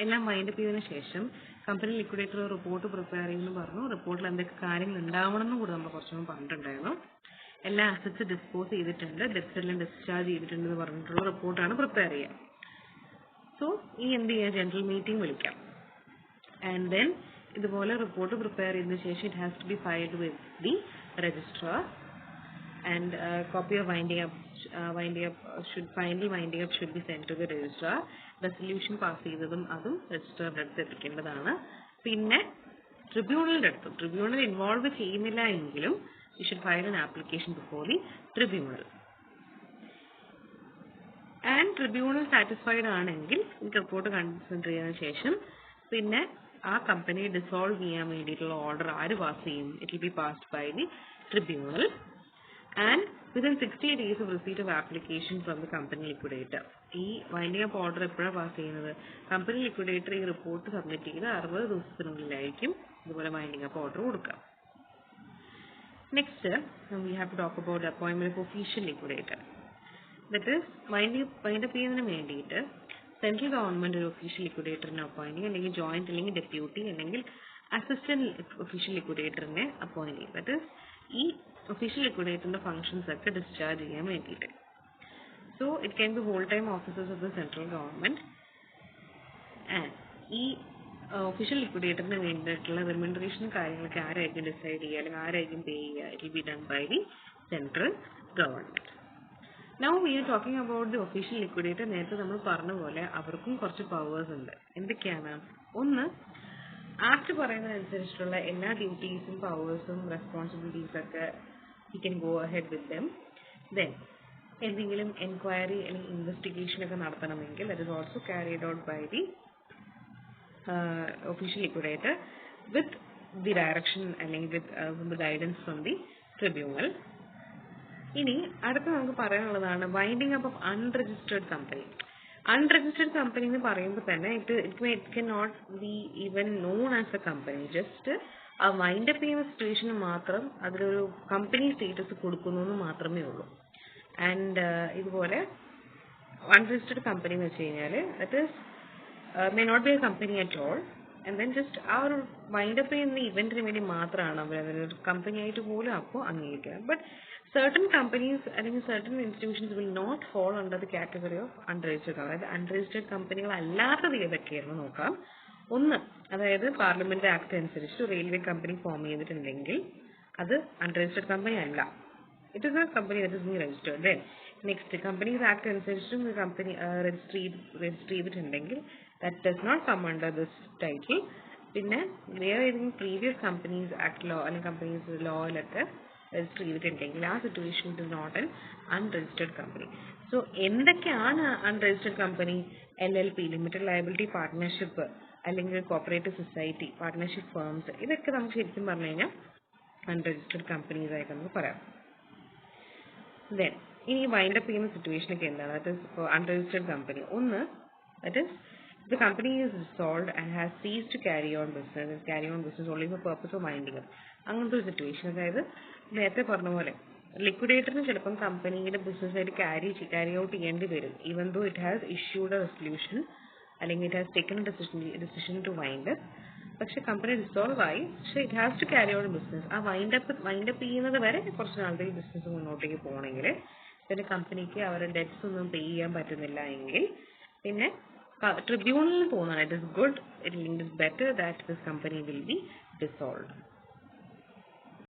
എല്ലാം വൈൻഡ് അപ്പ് ചെയ്തതിനു ശേഷം കമ്പനി ലിക്വിഡേറ്റർ റിപ്പോർട്ട് പ്രിപ്പയർ ചെയ്യുമെന്ന് പറഞ്ഞു. റിപ്പോർട്ടിൽ എന്തൊക്കെ കാര്യങ്ങൾ ഉണ്ടാവണമെന്നും കൂടെ നമ്മൾ കുറച്ചും പറഞ്ഞിട്ടുണ്ടായിരുന്നു. എല്ലാ അസറ്റ്സ് ഡിസ്പോസ് ചെയ്തിട്ടുണ്ട്, ഡെറ്റ്സ് എല്ലാം ഡിസ്ചാർജ് ചെയ്തിട്ടുണ്ടെന്ന് പറഞ്ഞിട്ടുള്ള റിപ്പോർട്ടാണ് പ്രിപ്പയർ ചെയ്യുക. സോ ഈ എന്ത് ചെയ്യുക, ജനറൽ മീറ്റിംഗ് വിളിക്കാം. ആൻഡ് ദെൻ ഇതുപോലെ റിപ്പോർട്ട് പ്രിപ്പയർ ചെയ്തതിനു ശേഷം it has to be filed with the registrar and copy of winding up final winding up should be sent to the registrar. Resolution pass ചെയ്തതും അതും രജിസ്ട്രാറിന്റെ അടുത്ത് എത്തിക്കേണ്ടതാണ്. പിന്നെ ട്രിബ്യൂണൽ ഇൻവോൾവ് ചെയ്യുന്നില്ല എങ്കിലും you should file an application before the tribunal. And tribunal satisfied ആണെങ്കിൽ റിപ്പോർട്ട് കൺസിഡർ ചെയ്തതിനു ശേഷം പിന്നെ ആ കമ്പനി ഡിസോൾവ് ചെയ്യാൻ വേണ്ടിയിട്ടുള്ള ഓർഡർ ആര് പാസ് ചെയ്യും, it will be passed by the tribunal. And within 60 days of receipt of application from the company liquidator. ഈ വൈൻഡിങ് അപ്പ് ഓർഡർ എപ്പോഴാണ് പാസ് ചെയ്യുന്നത്, കമ്പനി ലിക്വിഡേറ്റർ ഈ റിപ്പോർട്ട് സബ്മിറ്റ് ചെയ്ത് 60 ദിവസത്തിനുള്ളിലായിരിക്കും ഇതുപോലെ വൈൻഡിങ് അപ്പ് ഓർഡർ കൊടുക്കുക. Next we have to talk about the appointment of official liquidator. That is wind up ചെയ്യുന്നതിന് വേണ്ടിയിട്ട് സെൻട്രൽ ഗവൺമെന്റ് ഒരു ഒഫീഷ്യൽ ലിക്വിഡേറ്ററിനെ അപ്പോയിന്റ് ചെയ്യും, അല്ലെങ്കിൽ ജോയിന്റ് അല്ലെങ്കിൽ ഡെപ്യൂട്ടി അല്ലെങ്കിൽ അസിസ്റ്റന്റ് ഒഫീഷ്യൽ ലിക്വിഡേറ്ററിനെ അപ്പോയിന്റ് ചെയ്യും. ദാറ്റ് ഇസ് ഈ ഒഫീഷ്യൽ ലിക്വിഡേറ്ററിന്റെ ഫംഗ്ഷൻസ് ഒക്കെ ഡിസ്ചാർജ് ചെയ്യാൻ വേണ്ടിയിട്ട്. So it can be whole time officers of the central government. And ഈ ഒഫീഷ്യൽ ലിക്വിഡേറ്ററിന് വേണ്ടിയിട്ടുള്ള റെമ്യൂണറേഷൻ കാര്യങ്ങളൊക്കെ ആരായിരിക്കും ഡിസൈഡ് ചെയ്യുക, അല്ലെങ്കിൽ ആരായിരിക്കും പേ ചെയ്യുക, it will be done by the central government. Now we are talking about the official liquidator. നേരത്തെ നമ്മൾ പറഞ്ഞ പോലെ അവർക്കും കുറച്ച് പവേഴ്സ് ഉണ്ട്. എന്തൊക്കെയാണ്, ഒന്ന് ആക്ട് പറയുന്നതനുസരിച്ചിട്ടുള്ള എല്ലാ ഡ്യൂട്ടീസും പവേഴ്സും റെസ്പോൺസിബിലിറ്റീസ് ഒക്കെ he can go ahead with them. Then എന്തെങ്കിലും എൻക്വയറി അല്ലെങ്കിൽ ഇൻവെസ്റ്റിഗേഷൻ ഒക്കെ നടത്തണമെങ്കിൽ that is also carried out by the official liquidator with the direction അല്ലെങ്കിൽ with the guidance from the tribunal. ഇനി അടുത്ത നമുക്ക് പറയാനുള്ളതാണ് winding up of unregistered company. Unregistered company എന്ന് പറയുമ്പോൾ തന്നെ it can not be even known as a company. Just ആ വൈൻഡ് അപ്പ് ചെയ്യുന്ന സിറ്റുവേഷന് മാത്രം അതിലൊരു കമ്പനി സ്റ്റേറ്റസ് കൊടുക്കുന്നു എന്ന് മാത്രമേ ഉള്ളൂ. ആൻഡ് ഇതുപോലെ അൺരജിസ്റ്റേർഡ് കമ്പനി എന്ന് വെച്ച് കഴിഞ്ഞാൽ that is may not be a company at all. And then just ആ ഒരു വൈൻഡ് അപ്പ് ചെയ്യുന്ന ഇവന്റിന് വേണ്ടി മാത്രമാണ് അവർ അതിനൊരു കമ്പനി ആയിട്ട് പോലും അപ്പോൾ അംഗീകരിക്കുക. ബട്ട് certain companies അല്ലെങ്കിൽ certain institutions will not fall under the category of unregistered. അതായത് അൺരജിസ്റ്റേർഡ് കമ്പനികൾ അല്ലാത്തത് ഏതൊക്കെയാണെന്ന് നോക്കാം. ഒന്ന്, അതായത് പാർലമെന്റ് ആക്ട് അനുസരിച്ച് റെയിൽവേ കമ്പനി ഫോം ചെയ്തിട്ടുണ്ടെങ്കിൽ അത് അൺരജിസ്റ്റേർഡ് കമ്പനി അല്ല, it is a company that is being registered. Then next, companies act അനുസരിച്ചും കമ്പനി രജിസ്റ്റർ ചെയ്തിട്ടുണ്ടെങ്കിൽ that does not come under this title. പിന്നെ വേറെ ഏതെങ്കിലും പ്രീവിയസ് കമ്പനീസ് ആക്ട് ലോ അല്ലെങ്കിൽ കമ്പനീസ് ലോയിലൊക്കെ രജിസ്റ്റർ ചെയ്തിട്ടുണ്ടെങ്കിൽ ആ situation it is not an unregistered company. So എന്തൊക്കെയാണ് unregistered company? LLP, limited liability partnership, അല്ലെങ്കിൽ കോപ്പറേറ്റീവ് സൊസൈറ്റി, പാർട്ട്ണർഷിപ്പ് ഫേംസ്, ഇതൊക്കെ നമുക്ക് ശരിക്കും പറഞ്ഞു കഴിഞ്ഞാൽ അൺരജിസ്റ്റേർഡ് കമ്പനീസ് ആയിട്ട് നമുക്ക് പറയാം. ദെൻ ഇനി വൈൻഡ് അപ്പ് ചെയ്യുന്ന സിറ്റുവേഷനൊക്കെ എന്താണ്? That is unregistered company. ഒന്ന്, that is the company is dissolved and has ceased to carry on business only for purpose of winding up. അങ്ങനത്തെ ഒരു സിറ്റുവേഷൻ, അതായത് നേരത്തെ പറഞ്ഞ പോലെ ലിക്വിഡേറ്ററിന് ചിലപ്പം കമ്പനിയുടെ ബിസിനസ്സായിട്ട് ക്യാരി ഔട്ട് ചെയ്യേണ്ടി വരും, even though it has issued a resolution അല്ലെങ്കിൽ it has taken decision to wind up. പക്ഷെ കമ്പനി ഡിസോൾവ് ആയി, പക്ഷെ it has to carry out business. ആ വൈൻഡപ്പ് ചെയ്യുന്നത് വരെ കുറച്ച് നാളത്തേക്ക് ബിസിനസ് മുന്നോട്ടേക്ക് പോകണമെങ്കിൽ, പിന്നെ കമ്പനിക്ക് അവരുടെ ഡെറ്റ്സ് ഒന്നും പേ ചെയ്യാൻ പറ്റുന്നില്ല എങ്കിൽ പിന്നെ ട്രിബ്യൂണലിൽ പോകുന്നതാണ്. It is good, it is better that this company will B dissolve.